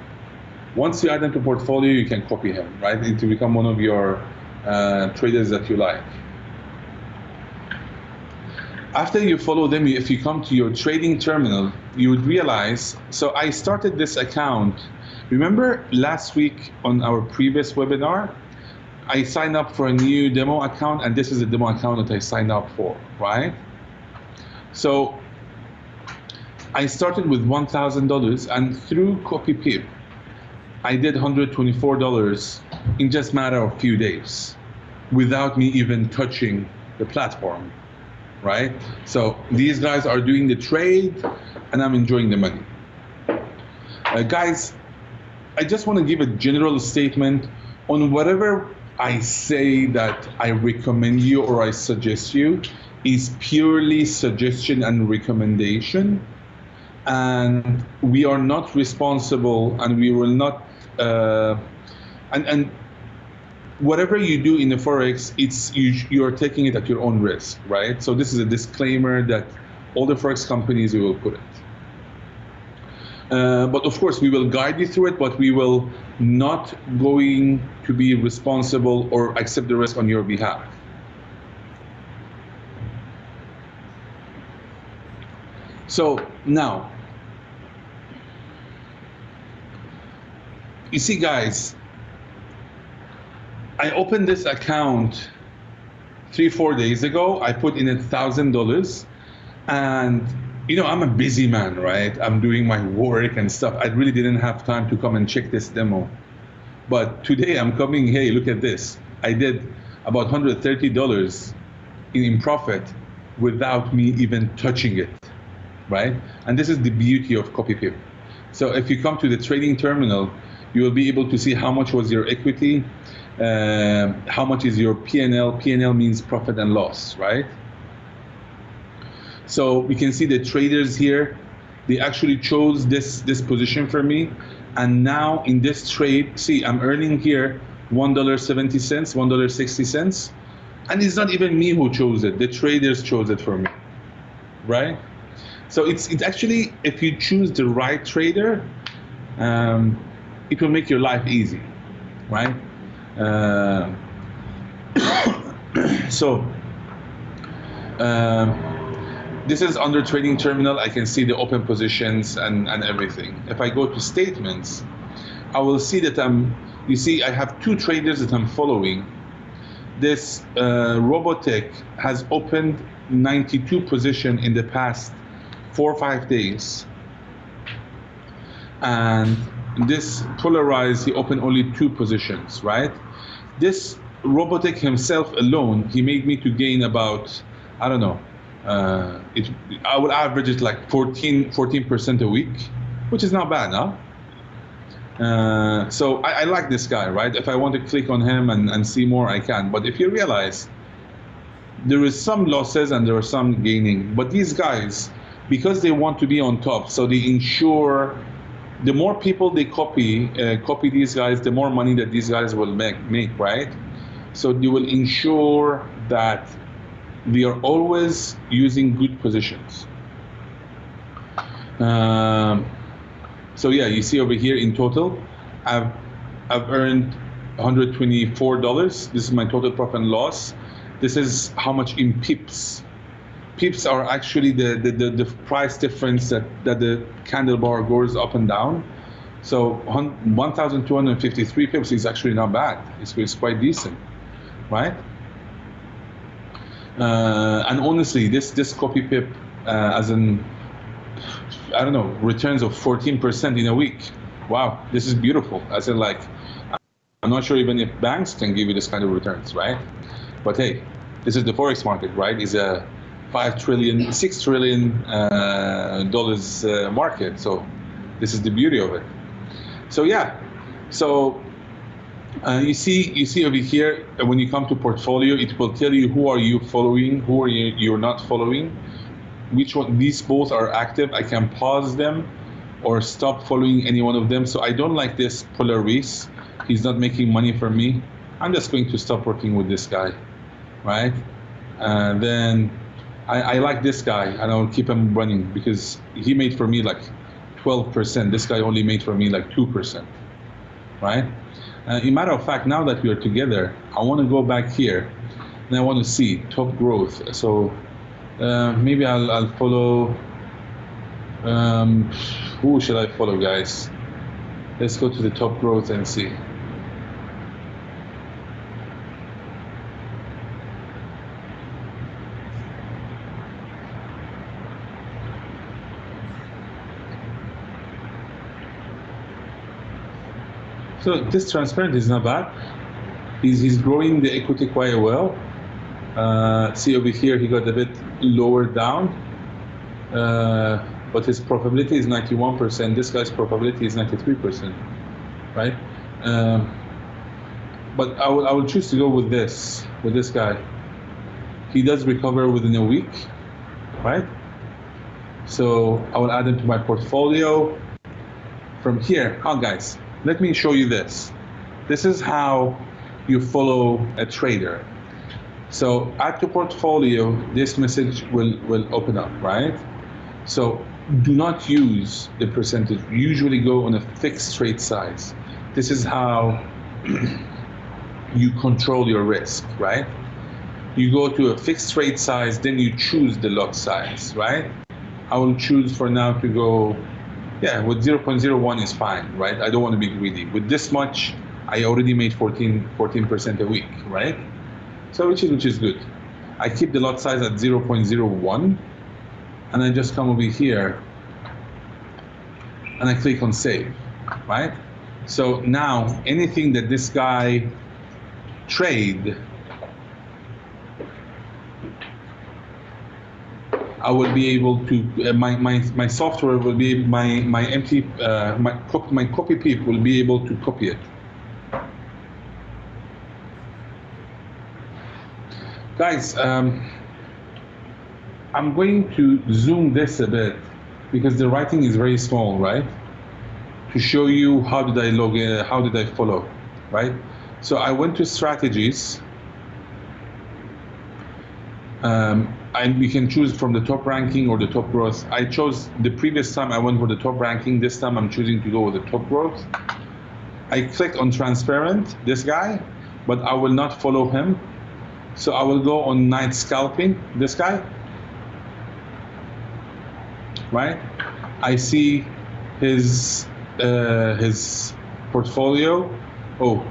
Once you add him to portfolio, you can copy him, right? To become one of your traders that you like. After you follow them, if you come to your trading terminal, you would realize, so I started this account. Remember last week on our previous webinar, I signed up for a new demo account, and this is a demo account that I signed up for, right? So I started with $1,000, and through CopyPip, I did $124 in just a matter of a few days without me even touching the platform, right? So these guys are doing the trade, and I'm enjoying the money. Guys, I just want to give a general statement on whatever I say that I recommend you or I suggest you is purely suggestion and recommendation, and we are not responsible, and we will not and whatever you do in the Forex, you're taking it at your own risk, right? So this is a disclaimer that all the Forex companies will put it. But of course, we will guide you through it, but we will not going to be responsible or accept the risk on your behalf. So now, you see, guys, I opened this account 3-4 days ago. I put in $1,000, and you know, I'm a busy man, right? I'm doing my work and stuff. I really didn't have time to come and check this demo. But today I'm coming, hey, look at this. I did about $130 in profit without me even touching it, right? And this is the beauty of CopyPip. So if you come to the trading terminal, you will be able to see how much was your equity, how much is your P&L. P&L means profit and loss, right? So we can see the traders here, they actually chose this position for me. And now in this trade, see, I'm earning here $1.70, $1.60. And it's not even me who chose it, the traders chose it for me, right? So it's actually, if you choose the right trader, it will make your life easy, right? This is under trading terminal. I can see the open positions and everything. If I go to statements, I will see that you see, I have 2 traders that I'm following. This Robotech has opened 92 position in the past 4 or 5 days. And this Polarized, he opened only 2 positions, right? This Robotech himself alone, he made me to gain about, I don't know, I would average it like 14% a week, which is not bad, huh? So I like this guy, right? If I want to click on him and see more, I can. But if you realize, there is some losses and there are some gaining. But these guys, because they want to be on top, so they ensure the more people they copy these guys, the more money that these guys will make, right? So they will ensure that we are always using good positions. So yeah, you see over here in total, I've earned $124. This is my total profit and loss. This is how much in pips. Pips are actually the price difference that the candle bar goes up and down. So 1,253 pips is actually not bad. It's quite decent, right? And honestly, this CopyPip, as in, I don't know, returns of 14% in a week. Wow, this is beautiful. I said, like, I'm not sure even if banks can give you this kind of returns, right? But hey, this is the Forex market, right? It's a $6 trillion dollars market. So this is the beauty of it. So yeah, so you see over here, when you come to portfolio, it will tell you who are you following, who are you're not following, which one. These both are active. I can pause them or stop following any one of them. So I don't like this Polaris. He's not making money for me. I'm just going to stop working with this guy, right? Then I like this guy, and I'll keep him running because he made for me like 12%. This guy only made for me like 2%, right? In matter of fact, now that we are together, I want to go back here and I want to see top growth. So Maybe I'll follow. Who should I follow, guys? Let's go to the top growth and see. So this transparent is not bad. He's growing the equity quite well. See over here, he got a bit lower down, but his probability is 91%. This guy's probability is 93%, right? But I will choose to go with this guy. He does recover within a week, right? So I will add him to my portfolio. From here, guys, let me show you this. This is how you follow a trader. So add to portfolio, this message will open up, right? So do not use the percentage. Usually go on a fixed trade size. This is how you control your risk, right? You go to a fixed trade size, then you choose the lot size, right? I will choose for now to go, yeah, with 0.01 is fine, right? I don't want to be greedy. With this much, I already made 14% a week, right? So which is good. I keep the lot size at 0.01, and I just come over here and I click on save, right? So now anything that this guy trade, I will be able to, my software will be, my copy peep will be able to copy it. Guys, I'm going to zoom this a bit because the writing is very small, right? To show you how did I log in, how did I follow, right? So I went to strategies. And we can choose from the top ranking or the top growth. I chose, the previous time I went for the top ranking. This time I'm choosing to go with the top growth. I click on transparent, this guy, but I will not follow him. So I will go on night scalping, this guy, right? I see his portfolio. Oh,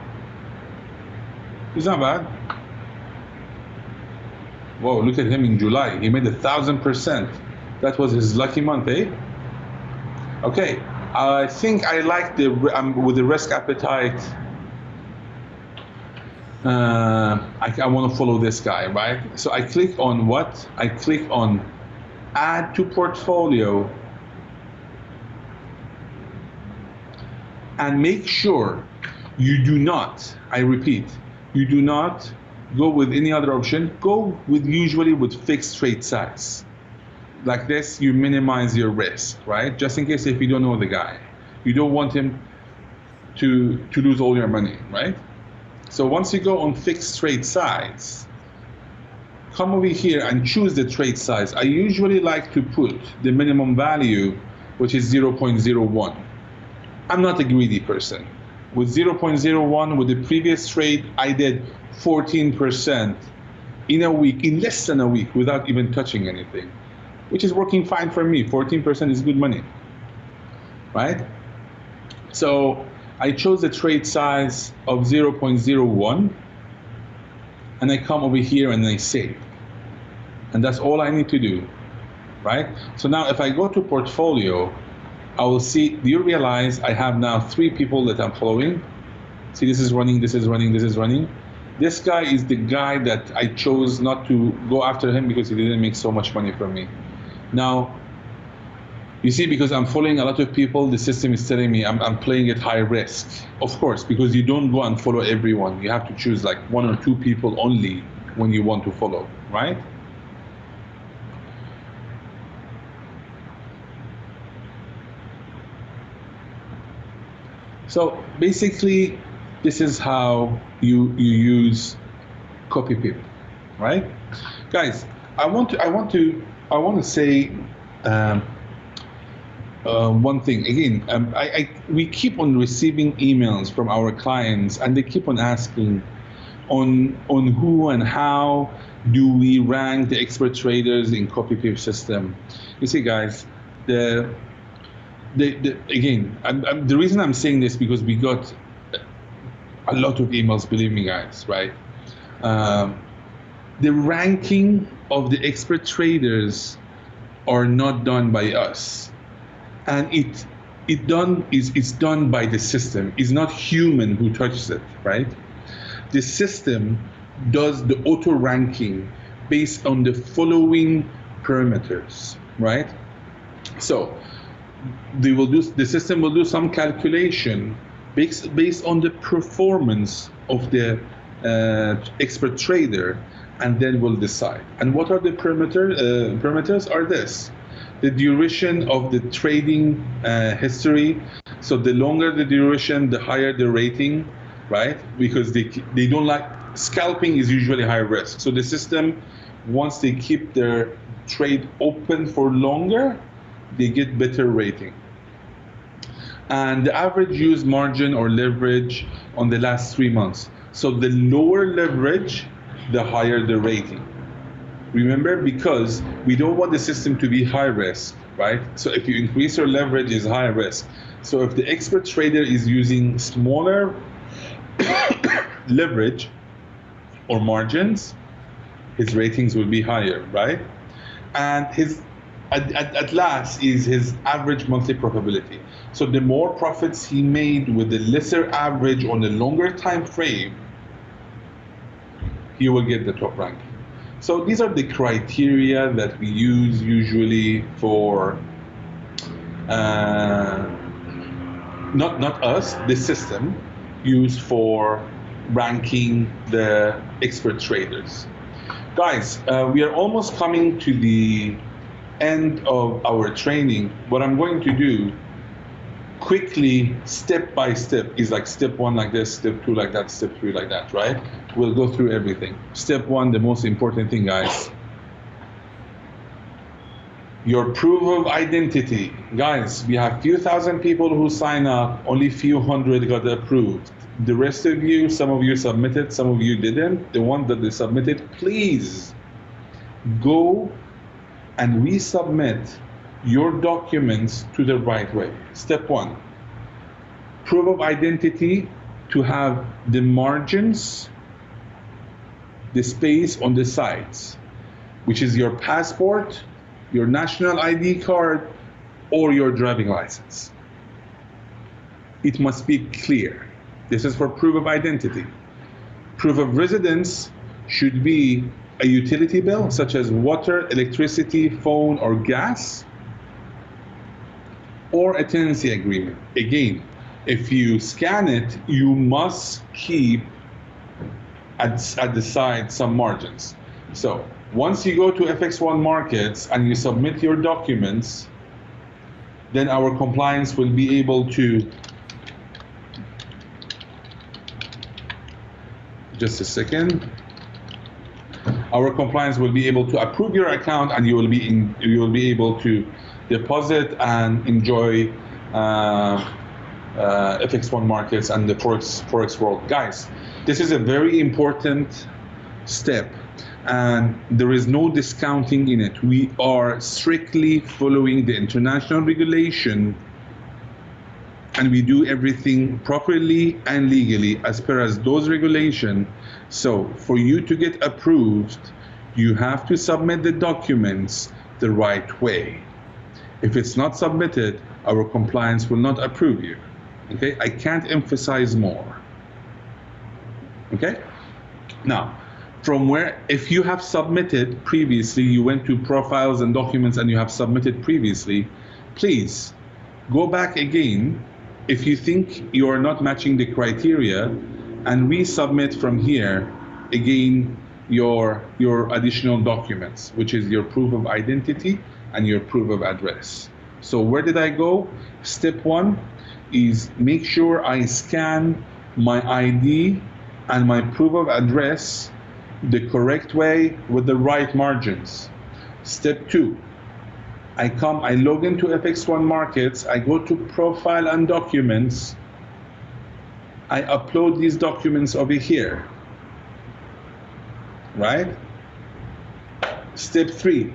he's not bad. Whoa, look at him in July. He made 1,000%. That was his lucky month, eh? Okay, I think I like with the risk appetite. I want to follow this guy, right? So I click on what? I click on add to portfolio. And make sure you do not, I repeat, you do not go with any other option. Go with usually with fixed trade size. Like this, you minimize your risk, right? Just in case if you don't know the guy. You don't want him to lose all your money, right? So once you go on fixed trade size, come over here and choose the trade size. I usually like to put the minimum value, which is 0.01. I'm not a greedy person. With 0.01, with the previous trade, I did 14% in a week, in less than a week, without even touching anything, which is working fine for me. 14% is good money, right? So I chose the trade size of 0.01, and I come over here and I save. And that's all I need to do, right? So now if I go to portfolio, I will see, do you realize I have now 3 people that I'm following? See, this is running, this is running, this is running. This guy is the guy that I chose not to go after him because he didn't make so much money from me. Now, you see, because I'm following a lot of people, the system is telling me I'm playing at high risk. Of course, because you don't go and follow everyone. You have to choose like 1 or 2 people only when you want to follow, right? So basically, this is how you use copy peep, right? Guys, I want to say one thing again. We keep on receiving emails from our clients, and they keep on asking, on who and how do we rank the expert traders in copy-paste system. You see, guys, again, the reason I'm saying this because we got a lot of emails, believe me, guys, right? The ranking of the expert traders are not done by us, and it's done by the system. It's not human who touches it, right? The system does the auto ranking based on the following parameters, right? So the system will do some calculation based on the performance of the expert trader, and then we'll decide. And what are the parameters? Are this: the duration of the trading history. So the longer the duration, the higher the rating, right? Because they don't like scalping is usually high risk. So the system, once they keep their trade open for longer, they get better rating. And the average use margin or leverage on the last 3 months. So the lower leverage, the higher the rating. Remember, because we don't want the system to be high risk, right? So if you increase your leverage, is high risk. So if the expert trader is using smaller leverage or margins, his ratings will be higher, right? And his at last is his average monthly profitability. So the more profits he made with the lesser average on the longer time frame, he will get the top rank. So these are the criteria that we use usually for not us, the system used for ranking the expert traders. Guys, we are almost coming to the end of our training. What I'm going to do quickly, step by step, is like step 1 like this, step 2 like that, step 3 like that, right? We'll go through everything. Step 1, the most important thing, guys. Your proof of identity. Guys, we have few thousand people who sign up, only few hundred got approved. The rest of you, some of you submitted, some of you didn't. The one that they submitted, please go and resubmit your documents to the right way. Step 1, proof of identity, to have the margins, the space on the sides, which is your passport, your national ID card, or your driving license. It must be clear. This is for proof of identity. Proof of residence should be a utility bill, such as water, electricity, phone, or gas, or a tenancy agreement. Again, if you scan it, you must keep at the side some margins. So once you go to Fx1 Markets and you submit your documents, then our compliance will be able to, just a second, our compliance will be able to approve your account, and you will be able to deposit and enjoy Fx1 Markets and the Forex world. Guys, this is a very important step, and there is no discounting in it. We are strictly following the international regulation, and we do everything properly and legally as per as those regulations. So for you to get approved, you have to submit the documents the right way. If it's not submitted, our compliance will not approve you. Okay, I can't emphasize more. Okay, now, from where, if you have submitted previously, you went to profiles and documents and you have submitted previously, please go back again if you think you are not matching the criteria, and resubmit from here again your additional documents, which is your proof of identity and your proof of address. So where did I go? Step 1 is make sure I scan my ID and my proof of address the correct way with the right margins. Step 2, I log into Fx1 Markets, I go to Profile and Documents, I upload these documents over here. right? Step 3,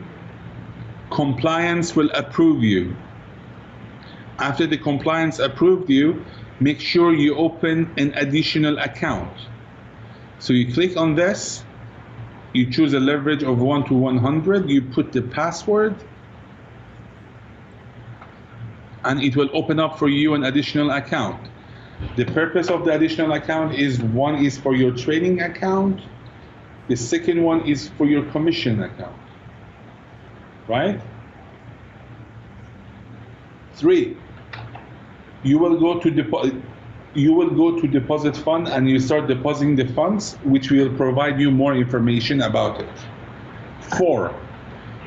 compliance will approve you. After the compliance approved you, make sure you open an additional account. So you click on this, you choose a leverage of 1 to 100, you put the password, and it will open up for you an additional account. The purpose of the additional account is, one is for your trading account, the second one is for your commission account, right? 3, you will go to deposit fund and you start depositing the funds, which will provide you more information about it. 4,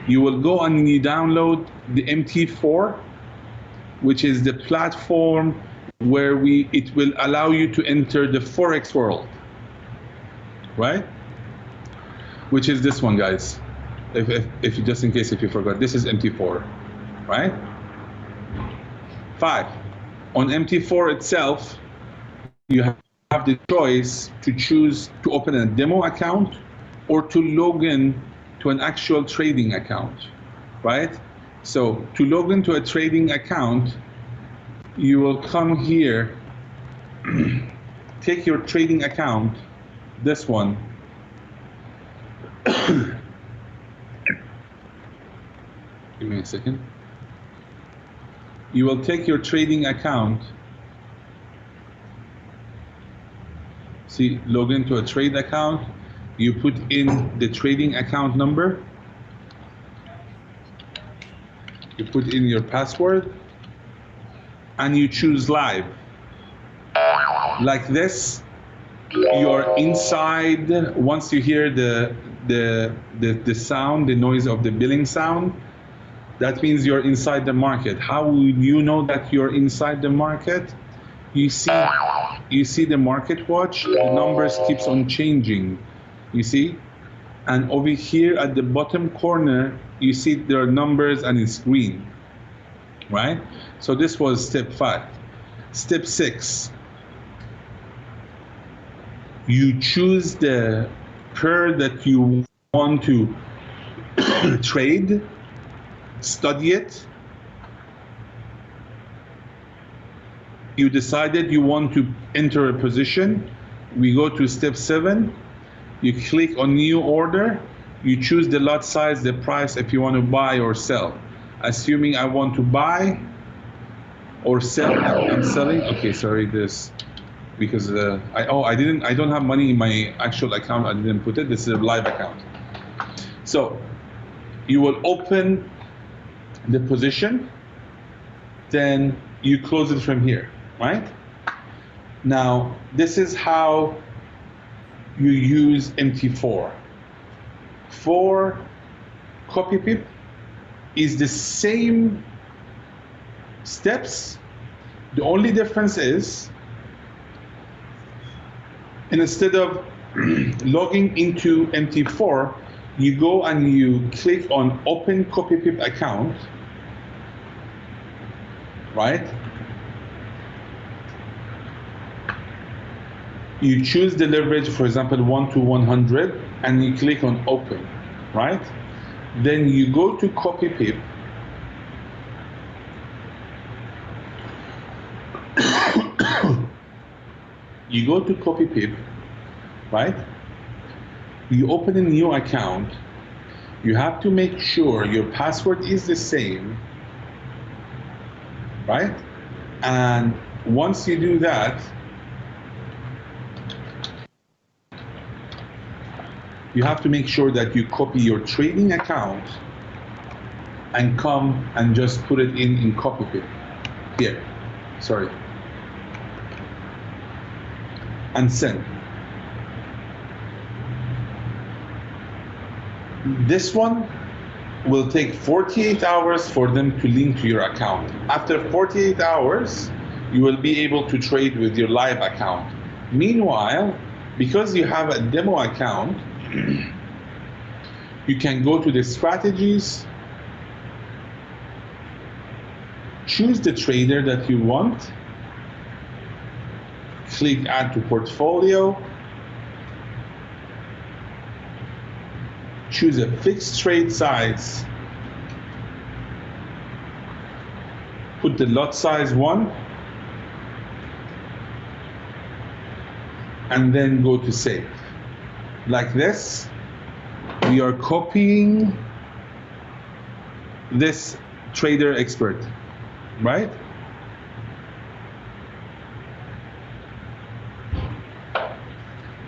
you will go and you download the MT4, which is the platform where it will allow you to enter the Forex world, right? Which is this one, guys. If just in case if you forgot, this is MT4, right? 5, on MT4 itself, you have the choice to choose to open a demo account or to log in to an actual trading account, right? So to log into a trading account, you will come here, take your trading account, this one, give me a second. You will take your trading account, see, log into a trade account, you put in the trading account number, you put in your password, and you choose live. Like this, you're inside. Once you hear the sound, the noise of the billing sound, that means you're inside the market. How will you know that you're inside the market? You see the market watch, the numbers keeps on changing, you see? And over here at the bottom corner, you see there are numbers and it's green, right? So this was step 5. Step 6, you choose the pair that you want to trade, study it. You decided you want to enter a position. We go to step 7. You click on new order. You choose the lot size, the price, if you want to buy or sell. Assuming I want to buy or sell, I'm selling. Okay, sorry, this, because I don't have money in my actual account. I didn't put it. This is a live account. So you will open the position, then you close it from here, right? Now, this is how you use MT4. For copy pip is the same steps. The only difference is, instead of logging into MT4, you go and you click on open copy pip account, right? You choose the leverage, for example, 1 to 100, and you click on open, right? Then you go to copy pip. You go to copy pip, right? You open a new account. You have to make sure your password is the same, right? And once you do that, you have to make sure that you copy your trading account and come and just put it in copy pip here, sorry, and send. This one will take 48 hours for them to link to your account. After 48 hours, you will be able to trade with your live account. Meanwhile, because you have a demo account, you can go to the strategies, choose the trader that you want, click add to portfolio, choose a fixed trade size, put the lot size 1, and then go to save. Like this, we are copying this trader expert, right?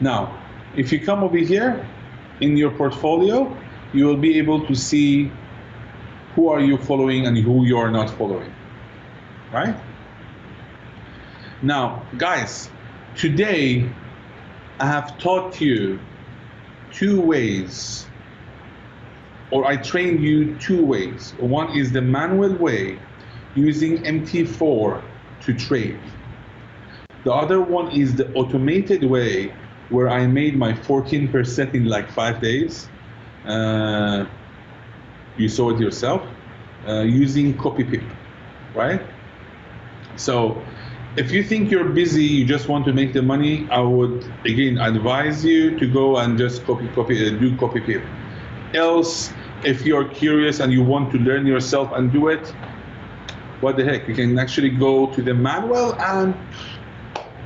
Now, if you come over here in your portfolio, you will be able to see who are you following and who you are not following, right? Now, guys, today I have taught you 2 ways, or I trained you 2 ways. One is the manual way, using MT4 to trade. The other one is the automated way, where I made my 14% in like 5 days. You saw it yourself, using copy pip, right? So if you think you're busy, you just want to make the money, I would again advise you to go and just do copy pip. Else, if you're curious and you want to learn yourself and do it, what the heck, you can actually go to the manual and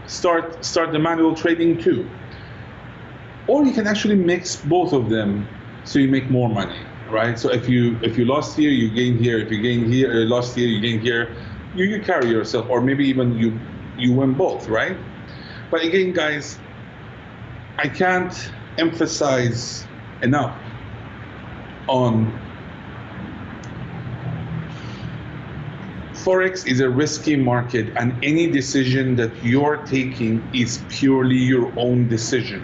start the manual trading too. Or you can actually mix both of them so you make more money, right? So if you lost here, you gain here. If you gain here, lost here, you gain here. You carry yourself, or maybe even you win both, right? But again, guys, I can't emphasize enough on Forex is a risky market, and any decision that you're taking is purely your own decision.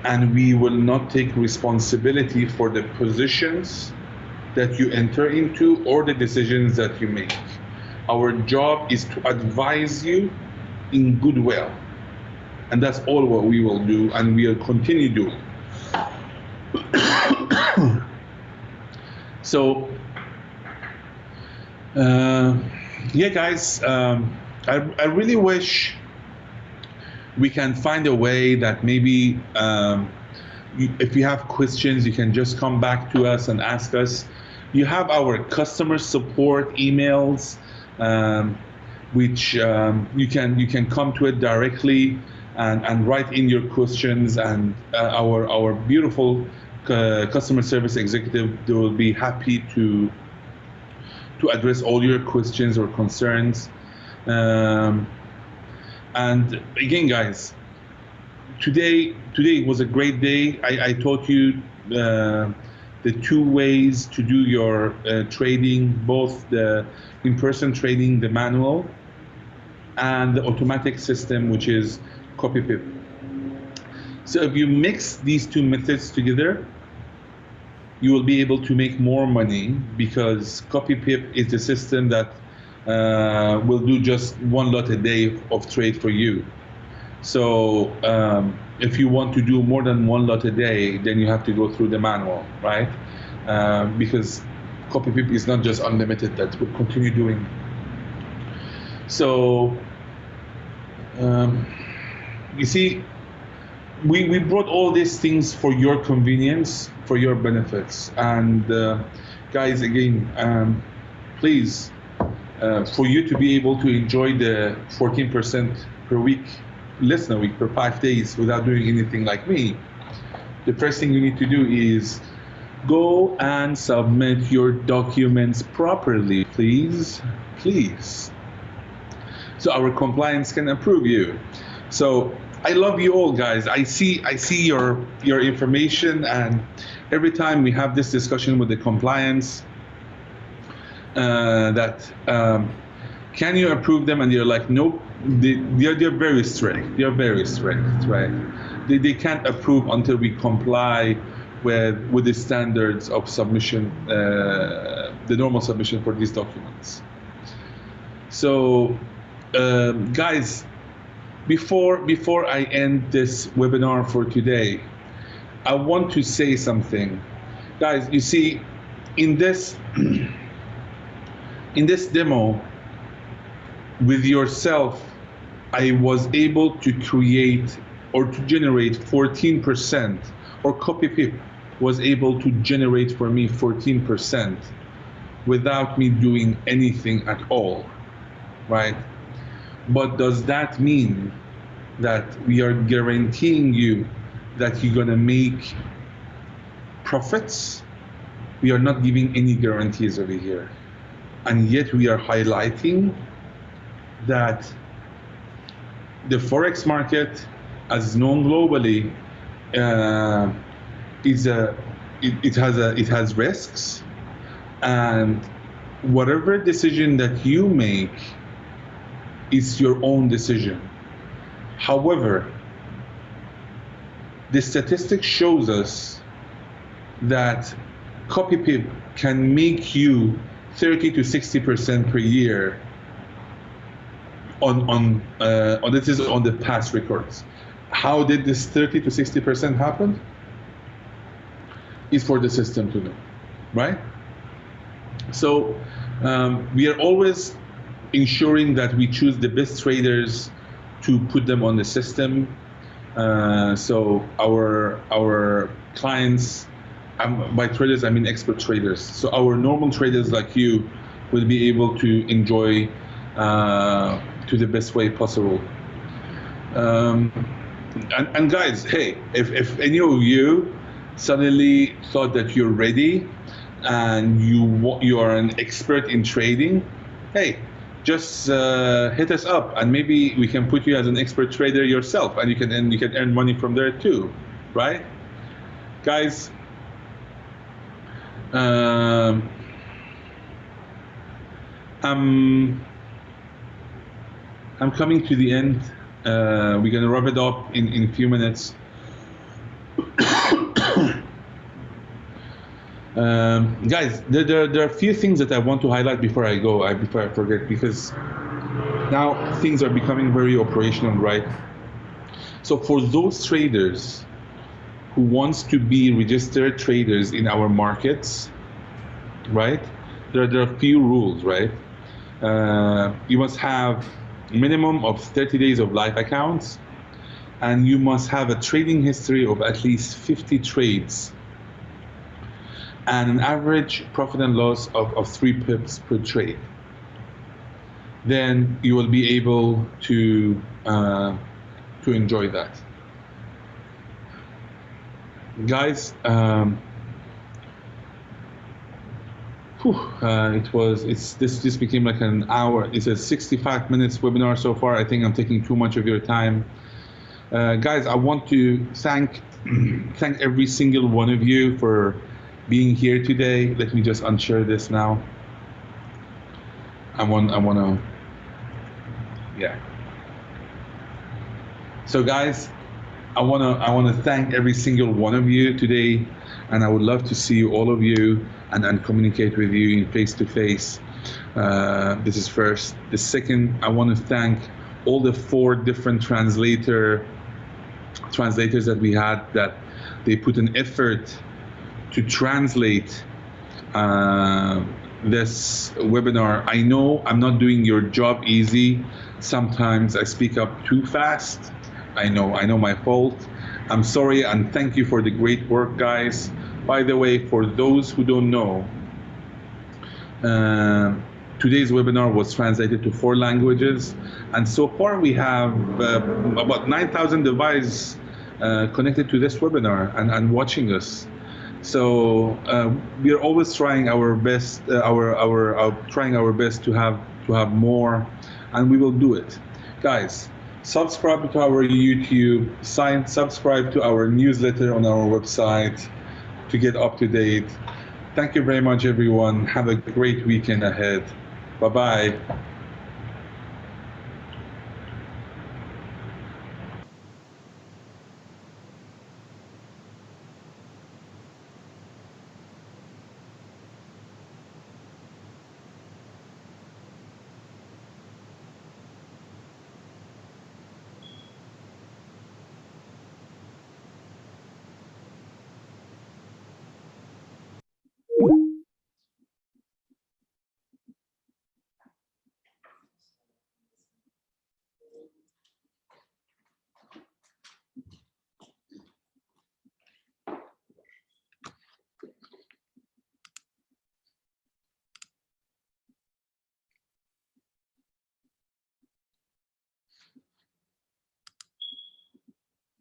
And we will not take responsibility for the positions that you enter into or the decisions that you make. Our job is to advise you in goodwill. And that's all what we will do, and we will continue doing. So, yeah, guys, I really wish we can find a way that maybe if you have questions, you can just come back to us and ask us. You have our customer support emails, which you can come to it directly and write in your questions, and our beautiful customer service executive, they will be happy to address all your questions or concerns. And again, guys, today was a great day. I taught you the 2 ways to do your trading, both the in-person trading, the manual, and the automatic system, which is copy pip. So if you mix these 2 methods together, you will be able to make more money, because copy pip is the system that will do just 1 lot a day of trade for you. So if you want to do more than 1 lot a day, then you have to go through the manual, right? Because copy pip is not just unlimited, that will continue doing. So you see, we brought all these things for your convenience, for your benefits. And guys, again, please, for you to be able to enjoy the 14% per week, less than a week, per 5 days without doing anything like me, the first thing you need to do is go and submit your documents properly, please, so our compliance can approve you. So I love you all, guys. I see your information, and every time we have this discussion with the compliance, that can you approve them, and you're like, nope, they're very strict. They're very strict, right? They can't approve until we comply with the standards of submission, the normal submission for these documents. So guys, before I end this webinar for today, I want to say something. Guys, you see, in this demo with yourself, I was able to create or to generate 14% or copy pip was able to generate for me 14% without me doing anything at all, right? But does that mean that we are guaranteeing you that you're gonna make profits? We are not giving any guarantees over here. And yet we are highlighting that the Forex market, as known globally, it has risks, and whatever decision that you make is your own decision. However, the statistics shows us that copy pip can make you 30 to 60% per year on this is on the past records. How did this 30 to 60% happen? Is for the system to know, right? So we are always ensuring that we choose the best traders to put them on the system. So our clients, by traders I mean expert traders. So our normal traders like you will be able to enjoy to the best way possible. And guys, hey, if any of you suddenly thought that you're ready and you are an expert in trading, hey, just hit us up and maybe we can put you as an expert trader yourself, and you can earn money from there too, right? Guys, I'm coming to the end. We're gonna wrap it up in a few minutes. Guys, there are a few things that I want to highlight before I go, before I forget, because now things are becoming very operational, right? So for those traders who wants to be registered traders in our markets, right? There are a few rules, right? You must have a minimum of 30 days of live accounts, and you must have a trading history of at least 50 trades and an average profit and loss of 3 pips per trade. Then you will be able to enjoy that. Guys, this became like an hour. It's a 65 minutes webinar so far. I think I'm taking too much of your time. Guys, I want to thank every single one of you for being here today. Let me just unshare this now. I wanna, yeah. So guys, I wanna thank every single one of you today, and I would love to see all of you and communicate with you in face-to-face. This is first. The second, I want to thank all the 4 different translators that we had, that they put an effort to translate this webinar. I know I'm not doing your job easy. Sometimes I speak up too fast. I know my fault. I'm sorry, and thank you for the great work, guys. By the way, for those who don't know, today's webinar was translated to 4 languages, and so far we have about 9,000 devices connected to this webinar and watching us. So we are always trying our best, trying our best to have more, and we will do it, guys. Subscribe to our YouTube, subscribe to our newsletter on our website to get up to date. Thank you very much, everyone. Have a great weekend ahead. Bye-bye.